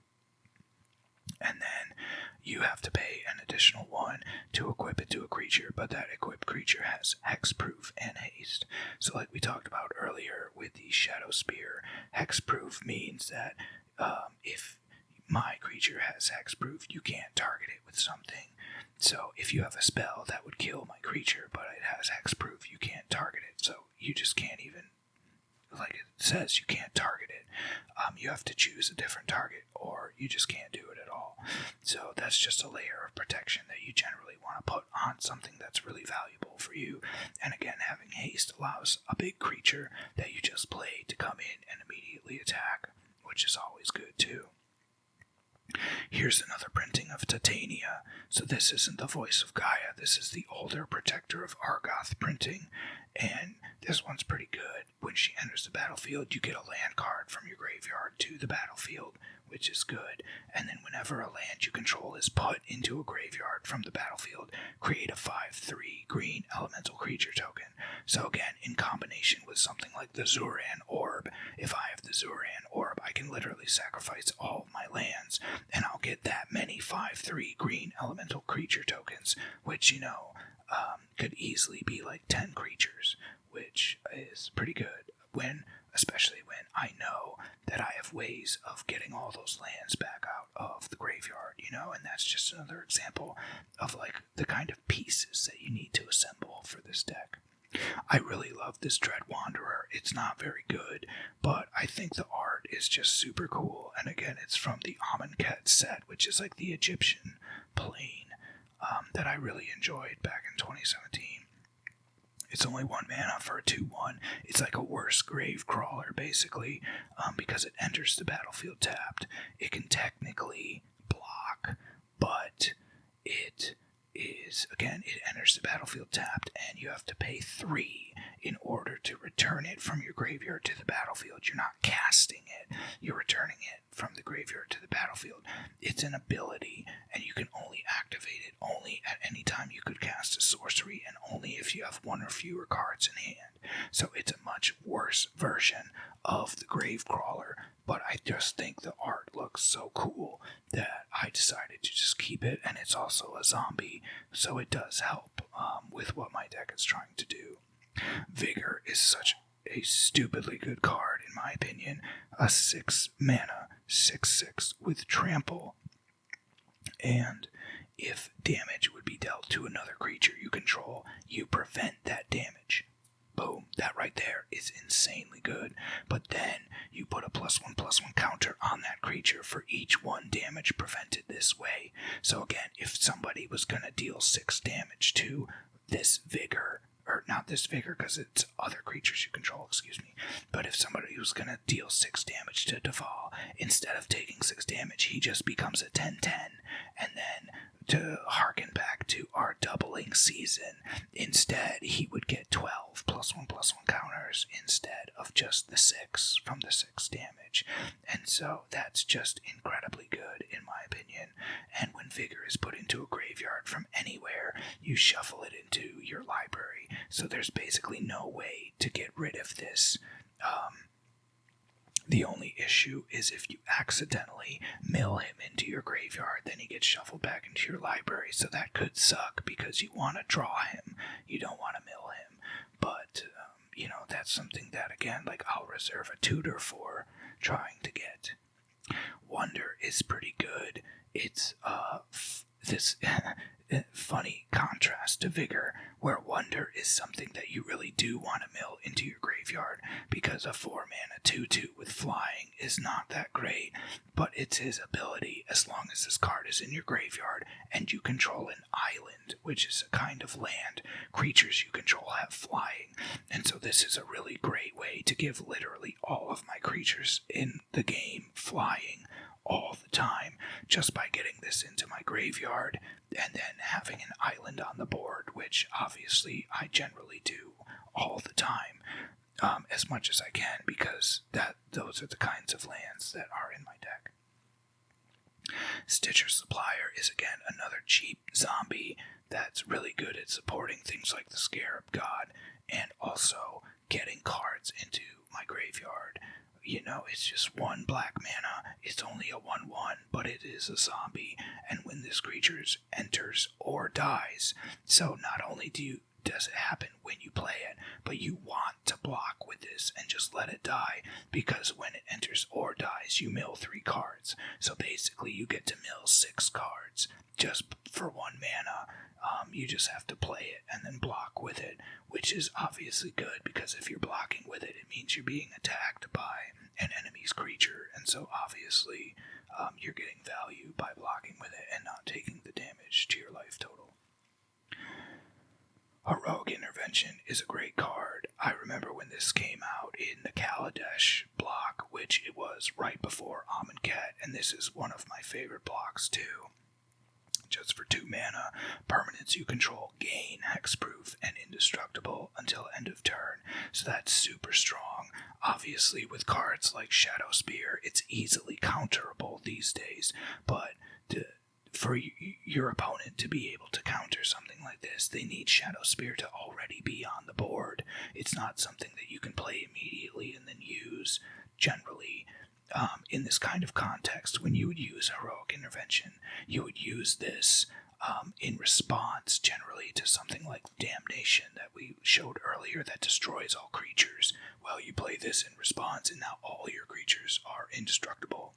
[SPEAKER 2] and then you have to pay an additional 1 to equip it to a creature, but that equipped creature has hexproof and haste. So like we talked about earlier with the Shadowspear, hexproof means that if my creature has hexproof, you can't target it with something. So if you have a spell that would kill my creature, but it has hexproof, you can't target it. So you just can't even, like it says, you can't target it. You have to choose a different target, or you just can't do it at all. So that's just a layer of protection that you generally want to put on something that's really valuable for you. And again, having haste allows a big creature that you just played to come in and immediately attack, which is always good too. Here's another printing of Titania. So this isn't the Voice of Gaia, this is the older Protector of Argoth printing, and this one's pretty good. When she enters the battlefield, you get a land card from your graveyard to the battlefield, which is good, and then whenever a land you control is put into a graveyard from the battlefield, create a 5/3 green elemental creature token. So again, in combination with something like the Zuran Orb, if I have the Zuran Orb, I can literally sacrifice all of my lands, and I'll get that many 5/3 green elemental creature tokens, which, could easily be like 10 creatures, which is pretty good, especially when I know that I have ways of getting all those lands back out of the graveyard, and that's just another example of like the kind of pieces that you need to assemble for this deck. I really love this Dread Wanderer. It's not very good, but I think the art is just super cool, and again, it's from the Amonkhet set, which is like the Egyptian plane that I really enjoyed back in 2017. It's only 1 mana for a 2/1. It's like a worse grave crawler, basically, because it enters the battlefield tapped. It can technically block, but it enters the battlefield tapped, and you have to pay 3 in order to return it from your graveyard to the battlefield. You're not casting it, you're returning it from the graveyard to the battlefield. It's an ability, and you can only activate it only at any time you could cast a sorcery, and only if you have 1 or fewer cards in hand. So it's a much worse version of the Gravecrawler, but I just think the art looks so cool that I decided to just keep it, and it's also a zombie, so it does help with what my deck is trying to do. Vigor is such a stupidly good card, in my opinion. A 6 mana, 6/6 with trample. And if damage would be dealt to another creature you control, you prevent that damage. Boom, that right there is insanely good. But then you put a +1/+1 counter on that creature for each 1 damage prevented this way. So again, if somebody was going to deal 6 damage to this Vigor, or not this Vigor because it's other creatures you control, excuse me, but if somebody was going to deal 6 damage to Teval, instead of taking 6 damage, he just becomes a 10/10, and then to harken back to our doubling season, instead he would get 12 +1/+1 counters instead of just the 6 from the 6 damage. And so that's just incredibly good in my opinion. And when Vigor is put into a graveyard from anywhere, you shuffle it into your library. So there's basically no way to get rid of this. The only issue is if you accidentally mill him into your graveyard, then he gets shuffled back into your library. So that could suck because you want to draw him. You don't want to mill him. But, that's something that, again, like I'll reserve a tutor for trying to get. Wonder is pretty good. It's this funny contrast to Vigor, where Wonder is something that you really do want to mill into your graveyard, because a 4 mana 2/2 with flying is not that great, but it's his ability as long as this card is in your graveyard and you control an island, which is a kind of land. Creatures you control have flying, and so this is a really great way to give literally all of my creatures in the game flying all the time, just by getting this into my graveyard and then having an island on the board, which obviously I generally do all the time, as much as I can, because those are the kinds of lands that are in my deck. Stitcher Supplier is again another cheap zombie that's really good at supporting things like the Scarab God and also getting cards into my graveyard. It's just 1 black mana. It's only a 1/1, but it is a zombie. And when this creature enters or dies, so not only does it happen when you play it, but you want to block with this and just let it die, because when it enters or dies, you mill 3 cards. So basically, you get to mill 6 cards just for 1 mana. You just have to play it and then block with it, which is obviously good, because if you're blocking with it, it means you're being attacked by an enemy's creature, and so obviously you're getting value by blocking with it and not taking the damage to your life total. Heroic Intervention is a great card. I remember when this came out in the Kaladesh block, which it was right before Amonkhet, and this is one of my favorite blocks too. Just for 2 mana, permanents you control gain hexproof and indestructible until end of turn. So that's super strong. Obviously, with cards like Shadowspear, it's easily counterable these days. But for your opponent to be able to counter something like this, they need Shadowspear to already be on the board. It's not something that you can play immediately and then use. Generally, in this kind of context, when you would use Heroic Intervention, you would use this in response generally to something like Damnation that we showed earlier that destroys all creatures. Well, you play this in response and now all your creatures are indestructible.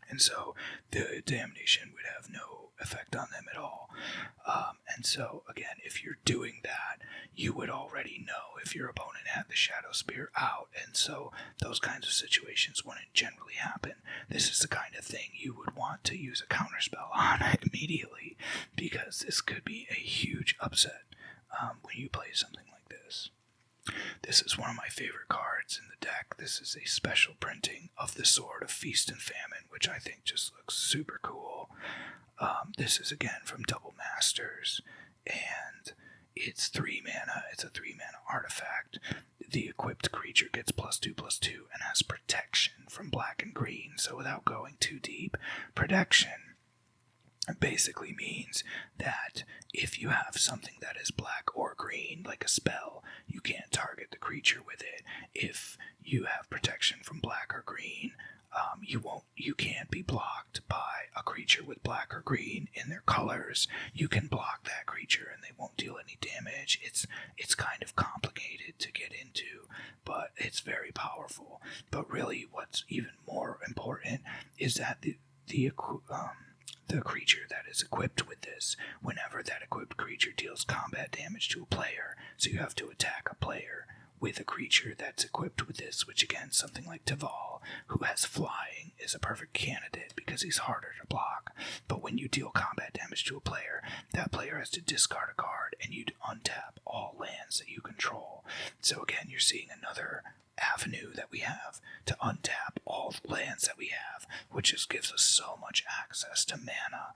[SPEAKER 2] And so the Damnation would have no effect on them at all. And so, again, if you're doing that, you would already know if your opponent had the Shadowspear out. And so those kinds of situations wouldn't generally happen. This is the kind of thing you would want to use a counterspell on immediately, because this could be a huge upset when you play something like this. This is one of my favorite cards in the deck. This is a special printing of the Sword of Feast and Famine, which I think just looks super cool. This is again from Double Masters, and it's 3 mana. It's a 3 mana artifact. The equipped creature gets +2/+2 and has protection from black and green. So without going too deep, protection basically means that if you have something that is black or green, like a spell, you can't target the creature with it. If you have protection from black or green, You can't be blocked by a creature with black or green in their colors. You can block that creature and they won't deal any damage. It's kind of complicated to get into, but it's very powerful. But really, what's even more important is that the creature that is equipped with this, whenever that equipped creature deals combat damage to a player, so you have to attack a player with a creature that's equipped with this, which again, something like Teval, who has flying, is a perfect candidate because he's harder to block. But when you deal combat damage to a player, that player has to discard a card and you untap all lands that you control. So again, you're seeing another avenue that we have to untap all the lands that we have, which just gives us so much access to mana.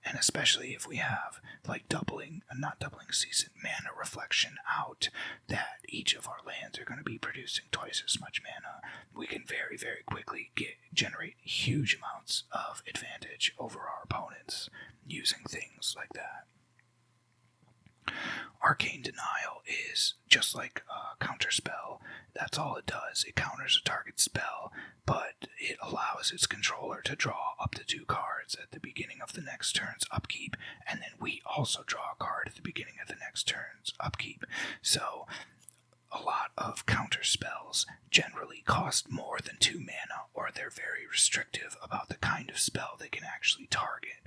[SPEAKER 2] And especially if we have like not doubling season, mana reflection out, that each of our lands are going to be producing twice as much mana, we can very, very quickly generate huge amounts of advantage over our opponents using things like that. Arcane Denial is just like a counterspell. That's all it does. It counters a target spell, but it allows its controller to draw up to 2 cards at the beginning of the next turn's upkeep, and then we also draw a card at the beginning of the next turn's upkeep. So a lot of counter spells generally cost more than 2 mana, or they're very restrictive about the kind of spell they can actually target.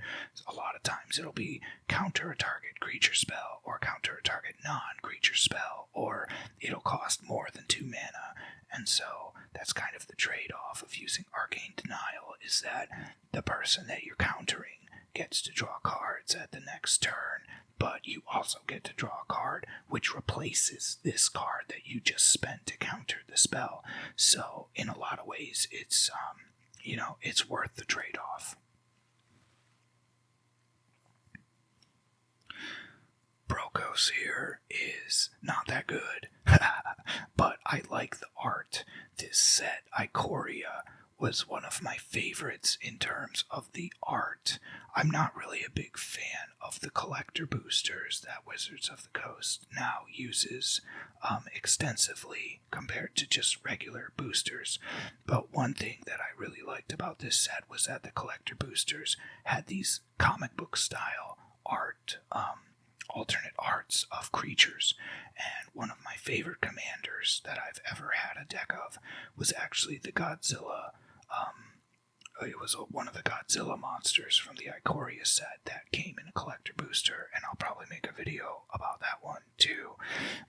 [SPEAKER 2] A lot of times it'll be counter a target creature spell, or counter a target non-creature spell, or it'll cost more than 2 mana. And so that's kind of the trade-off of using Arcane Denial, is that the person that you're countering gets to draw cards at the next turn, but you also get to draw a card which replaces this card that you just spent to counter the spell. So in a lot of ways, it's it's worth the trade-off. Brokos here is not that good, but I like the art. This set, Ikoria, was one of my favorites in terms of the art. I'm not really a big fan of the collector boosters that Wizards of the Coast now uses extensively compared to just regular boosters. But one thing that I really liked about this set was that the collector boosters had these comic book style art, alternate arts of creatures, and one of my favorite commanders that I've ever had a deck of was actually the Godzilla. It was one of the Godzilla monsters from the Ikoria set that came in a collector booster, and I'll probably make a video about that one too.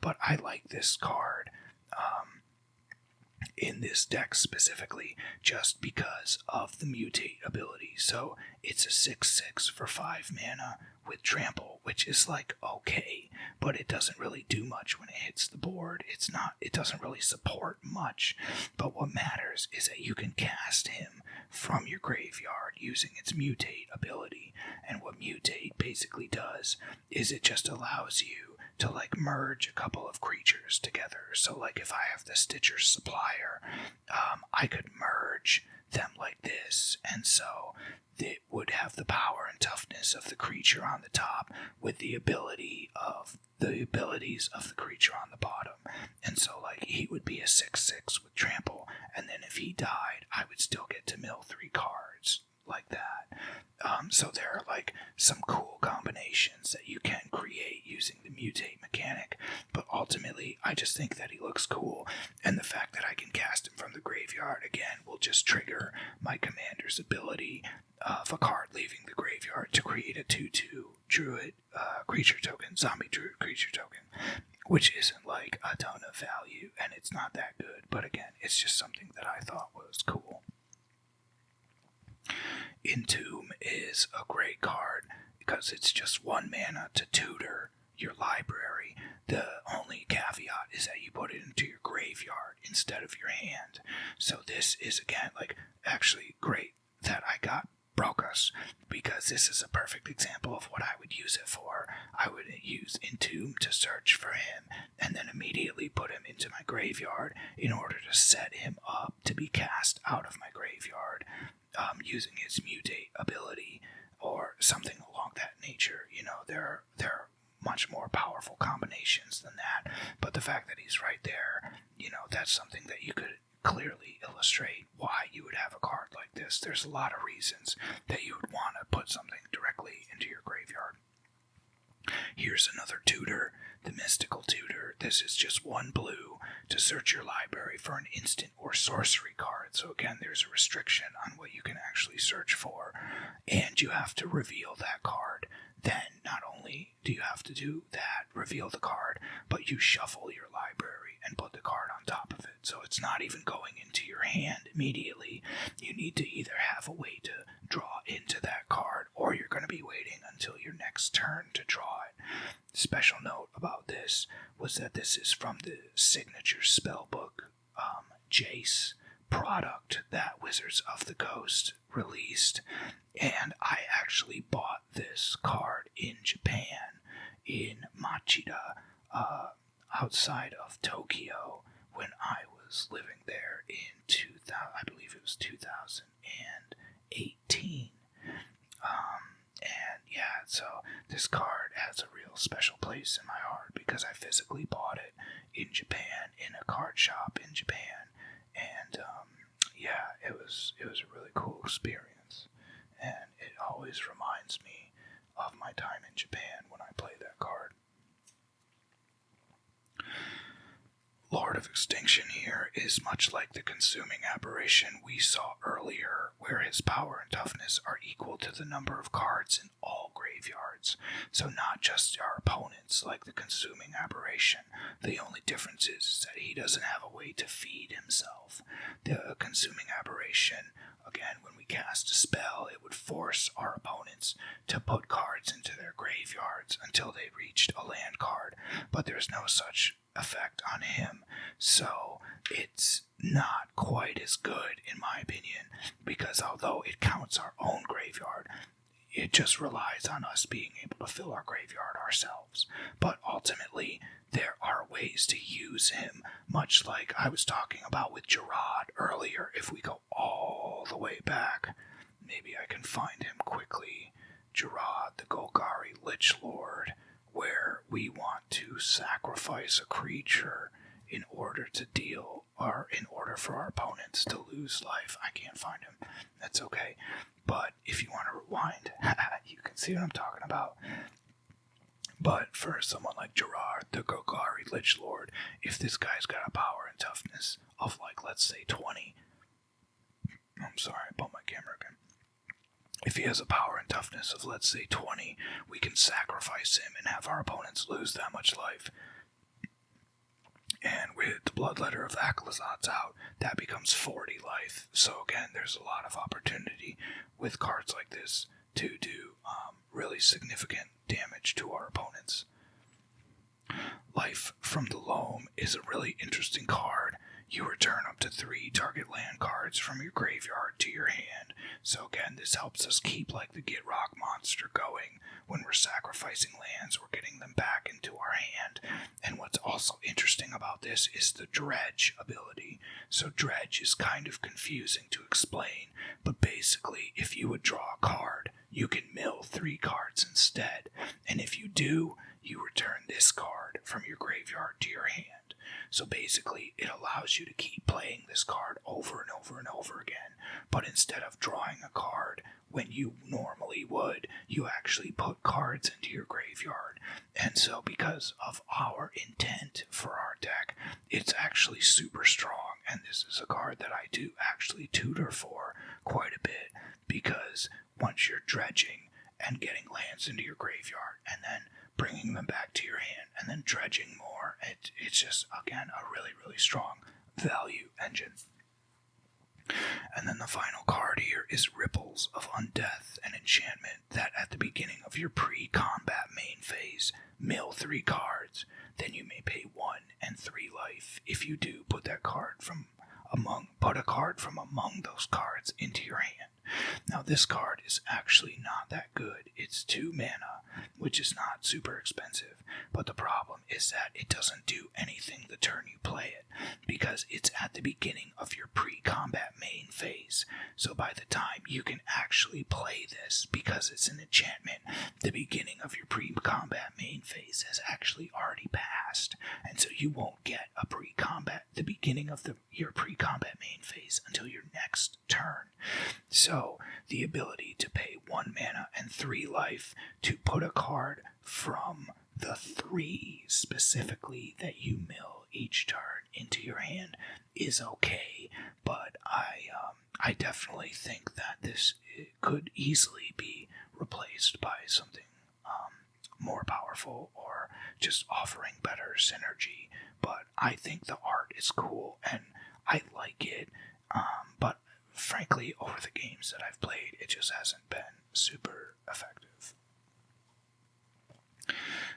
[SPEAKER 2] But I like this card in this deck specifically just because of the mutate ability. So it's a 6/6 for 5 mana with trample, which is like okay, but it doesn't really do much when it hits the board. It doesn't really support much, but what matters is that you can cast him from your graveyard using its mutate ability. And what mutate basically does is it just allows you to like merge a couple of creatures together. So like if I have the Stitcher Supplier, I could merge them like this, and so it would have the power and toughness of the creature on the top with the abilities of the creature on the bottom. And so like he would be a 6/6 with trample, and then if he died, I would still get to mill 3 cards like that. So there are like some cool combinations that you can create using the mutate mechanic, but ultimately I just think that he looks cool, and the fact that I can cast him from the graveyard again will just trigger my commander's ability of a card leaving the graveyard to create a 2/2 druid creature token, zombie druid creature token, which isn't like a ton of value, and it's not that good, but again, it's just something that I thought was cool. Entomb is a great card because it's just 1 mana to tutor your library. The only caveat is that you put it into your graveyard instead of your hand. So this is again like actually great that I got Brokos, because this is a perfect example of what I would use it for. I would use Entomb to search for him and then immediately put him into my graveyard in order to set him up to be cast out of my graveyard using his mutate ability or something along that nature. You know, there are much more powerful combinations than that, but the fact that he's right there, you know, that's something that you could clearly illustrate why you would have a card like this. There's a lot of reasons that you would want to put something directly into your graveyard. Here's another tutor, the Mystical Tutor. This is just 1 blue to search your library for an instant or sorcery card. So again, there's a restriction on what you can actually search for, and you have to reveal that card. Then not only do you have to do that, reveal the card, but you shuffle your library and put the card on top of it. So it's not even going into your hand immediately. You need to either have a way to draw into that card, or you're going to be waiting until your next turn to draw it. Special note about this was that this is from the signature spellbook Jace product that Wizards of the Coast released, and I actually bought this card in Japan, in Machida, outside of Tokyo, when I was living there in 2000, I believe it was 2018. And yeah, so this card has a real special place in my heart because I physically bought it in Japan, in a card shop in Japan, and yeah, it was a really cool experience, and it always reminds me of my time in Japan when I play that card. Lord of Extinction here is much like the Consuming Aberration we saw earlier, where his power and toughness are equal to the number of cards in all graveyards, so not just our opponents like the Consuming Aberration. The only difference is that he doesn't have a way to feed himself. The Consuming Aberration, again, when we cast a spell, it would force our opponents to put cards into their graveyards until they reached a land card, but there's no such effect on him, so it's not quite as good in my opinion, because although it counts our own graveyard, it just relies on us being able to fill our graveyard ourselves. But ultimately there are ways to use him, much like I was talking about with Gerard earlier. If we go all the way back, maybe I can find him quickly. Gerard, the Golgari Lich Lord, where we want to sacrifice a creature in order to deal, or in order for our opponents to lose life. I can't find him. That's okay. But if you want to rewind, you can see what I'm talking about. But for someone like Gerard, the Golgari Lich Lord, if this guy's got a power and toughness of, like, let's say 20. I'm sorry, I bumped my camera again. If he has a power and toughness of, let's say, 20, we can sacrifice him and have our opponents lose that much life. And with the Bloodletter of Aklazot's out, that becomes 40 life. So again, there's a lot of opportunity with cards like this to do really significant damage to our opponents. Life from the Loam is a really interesting card. You return up to 3 target land cards from your graveyard to your hand. So again, this helps us keep like the Get Rock monster going. When we're sacrificing lands, we're getting them back into our hand. And what's also interesting about this is the Dredge ability. So Dredge is kind of confusing to explain, but basically if you would draw a card, you can mill 3 cards instead. And if you do, you return this card from your graveyard to your hand. So basically, it allows you to keep playing this card over and over and over again. But instead of drawing a card when you normally would, you actually put cards into your graveyard. And so because of our intent for our deck, it's actually super strong. And this is a card that I do actually tutor for quite a bit, because once you're dredging and getting lands into your graveyard and then bringing them back to your hand and then dredging more, it's just, again, a really, really strong value engine. And then the final card here is Ripples of Undeath, an enchantment that at the beginning of your pre-combat main phase, mill 3 cards. Then you may pay 1 and 3 life. If you do, put a card from among those cards into your hand. Now this card is actually not that good. It's 2 mana, which is not super expensive, but the problem is that it doesn't do anything the turn you play it, because it's at the beginning of your pre-combat main phase. So by the time you can actually play this, because it's an enchantment, the beginning of your pre-combat main phase has actually already passed, and so you won't get a pre-combat, the beginning of your pre-combat phase until your next turn. So the ability to pay 1 mana and 3 life to put a card from the 3 specifically that you mill each turn into your hand is okay, but I definitely think that this could easily be replaced by something more powerful or just offering better synergy. But I think the art is cool and I like it, but frankly, over the games that I've played, it just hasn't been super effective.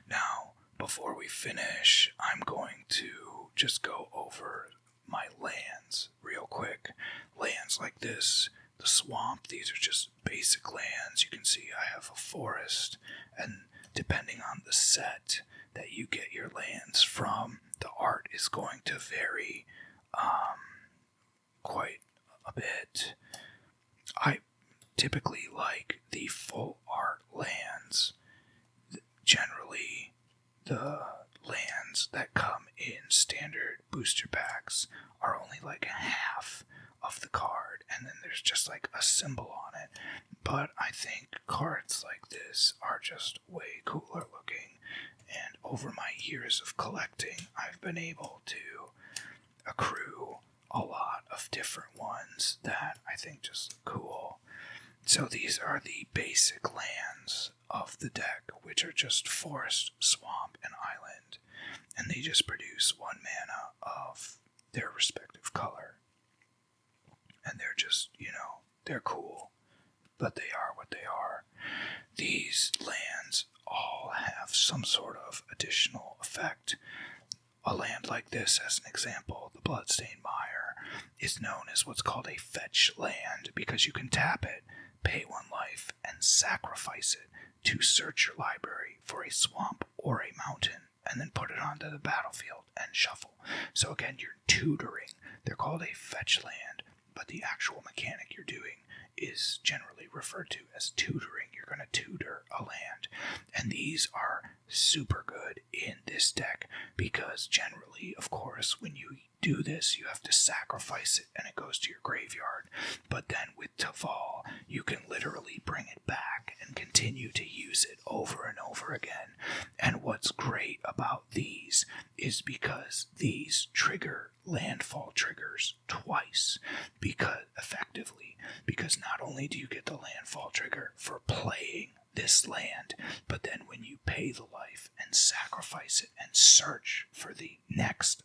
[SPEAKER 2] Now, before we finish, I'm going to just go over my lands real quick. Lands like this, the swamp, these are just basic lands. You can see I have a forest, and depending on the set that you get your lands from, the art is going to vary quite a bit. I typically like the full art lands. Generally, the lands that come in standard booster packs are only like half of the card, and then there's just like a symbol on it. But I think cards like this are just way cooler looking, and over my years of collecting, I've been able to accrue a lot of different ones that I think just look cool. So these are the basic lands of the deck, which are just forest, swamp, and island, and they just produce 1 mana of their respective color. And they're just, they're cool, but they are what they are. These lands all have some sort of additional effect. A land like this, as an example, the Bloodstained Mire, is known as what's called a fetch land because you can tap it, pay 1 life, and sacrifice it to search your library for a swamp or a mountain, and then put it onto the battlefield and shuffle. So again, you're tutoring. They're called a fetch land, but the actual mechanic you're doing is generally referred to as tutoring. You're going to tutor a land. And these are super good in this deck because generally, of course, when you do this, you have to sacrifice it and it goes to your graveyard. But then with Teval, you can literally bring it back and continue to use it over and over again. And what's great about these is because these trigger landfall triggers twice, because not only do you get the landfall trigger for playing this land, but then when you pay the life and sacrifice it and search for the next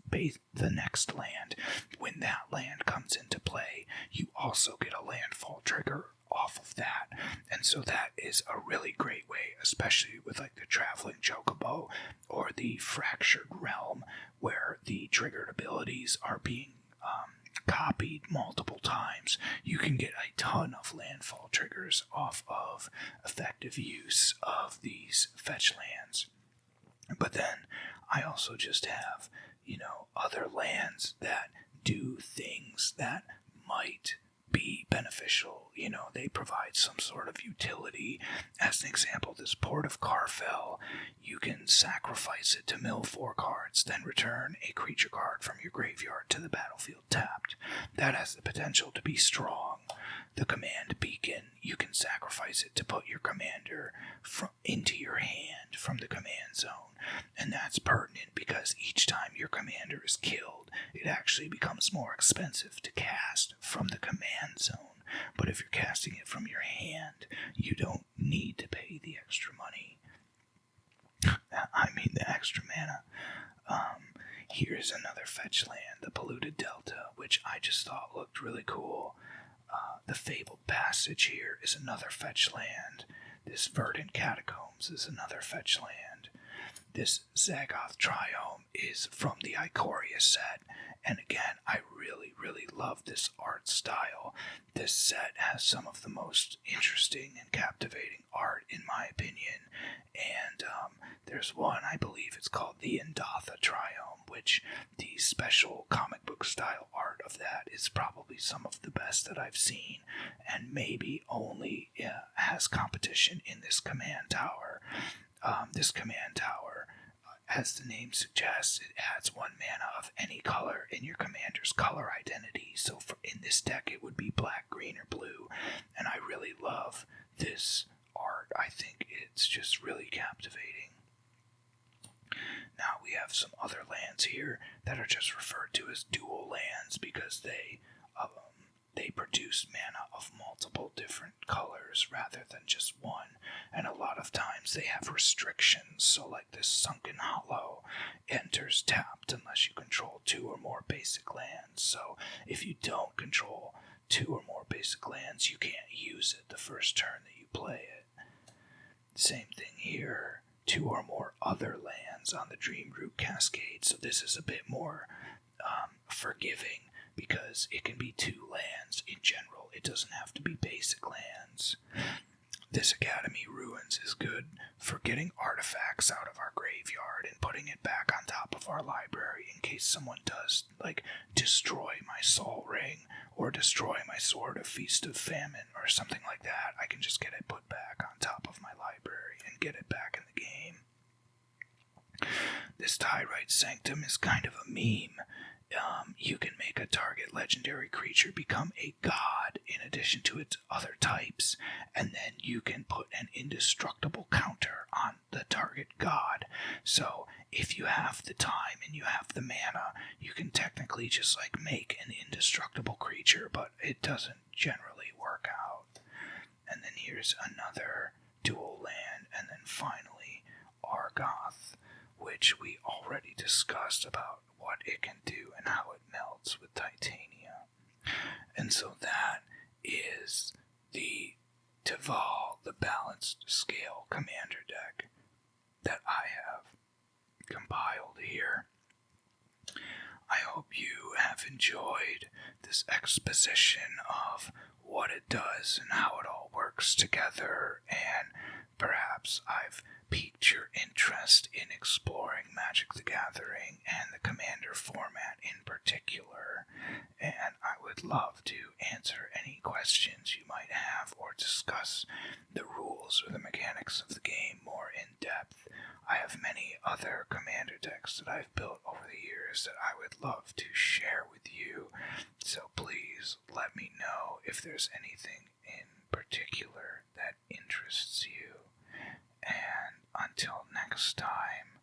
[SPEAKER 2] land, when that land comes into play, you also get a landfall trigger off of that. And so that is a really great way, especially with like the Traveling Chocobo or the Fractured Realm, where the triggered abilities are being copied multiple times. You can get a ton of landfall triggers off of effective use of these fetch lands. But then I also just have, other lands that do things that might be beneficial. They provide some sort of utility. As an example, this Port of Carfell, you can sacrifice it to mill 4 cards, then return a creature card from your graveyard to the battlefield tapped. That has the potential to be strong. The Command Beacon, you can sacrifice it to put your commander into your hand from the command zone. And that's pertinent because each time your commander is killed, it actually becomes more expensive to cast from the command zone. But if you're casting it from your hand, you don't need to pay the extra money. The extra mana. Here's another fetch land, the Polluted Delta, which I just thought looked really cool. The Fabled Passage here is another fetch land. This Verdant Catacombs is another fetch land. This Zagoth Triome is from the Ikoria set, and again, I really, really love this art style. This set has some of the most interesting and captivating art, in my opinion, and there's one, I believe it's called the Indatha Triome, which the special comic book style art of that is probably some of the best that I've seen, and maybe only has competition in this command tower. This command tower, As the name suggests, it adds 1 mana of any color in your commander's color identity. So in this deck, it would be black, green, or blue. And I really love this art. I think it's just really captivating. Now we have some other lands here that are just referred to as dual lands because they produce mana of multiple different colors rather than just one, and a lot of times they have restrictions. So like this Sunken Hollow enters tapped unless you control 2 or more basic lands. So if you don't control 2 or more basic lands, you can't use it the first turn that you play it. Same thing here, 2 or more other lands on the Dreamroot Cascade. So this is a bit more forgiving because it can be 2 lands in general. It doesn't have to be basic lands. This Academy Ruins is good for getting artifacts out of our graveyard and putting it back on top of our library in case someone does, like, destroy my Soul Ring or destroy my Sword of Feast of Famine or something like that. I can just get it put back on top of my library and get it back in the game. This Tyrite Sanctum is kind of a meme. You can make a target legendary creature become a god in addition to its other types, and then you can put an indestructible counter on the target god. So if you have the time and you have the mana, you can technically just like make an indestructible creature, but it doesn't generally work out. And then here's another dual land, and then finally Argoth, which we already discussed about what it can do and how it melts with Titania. And so that is the Teval, the Balanced Scale Commander deck that I have compiled here. I hope you have enjoyed this exposition of what it does and how it all works together, and perhaps I've piqued your interest in exploring Magic the Gathering and the Commander format in particular, and I would love to answer any questions you might have or discuss the rules or the mechanics of the game more in depth. I have many other Commander decks that I've built over the years that I would love to share with you, so please let me know if there's anything in particular that interests you. And until next time,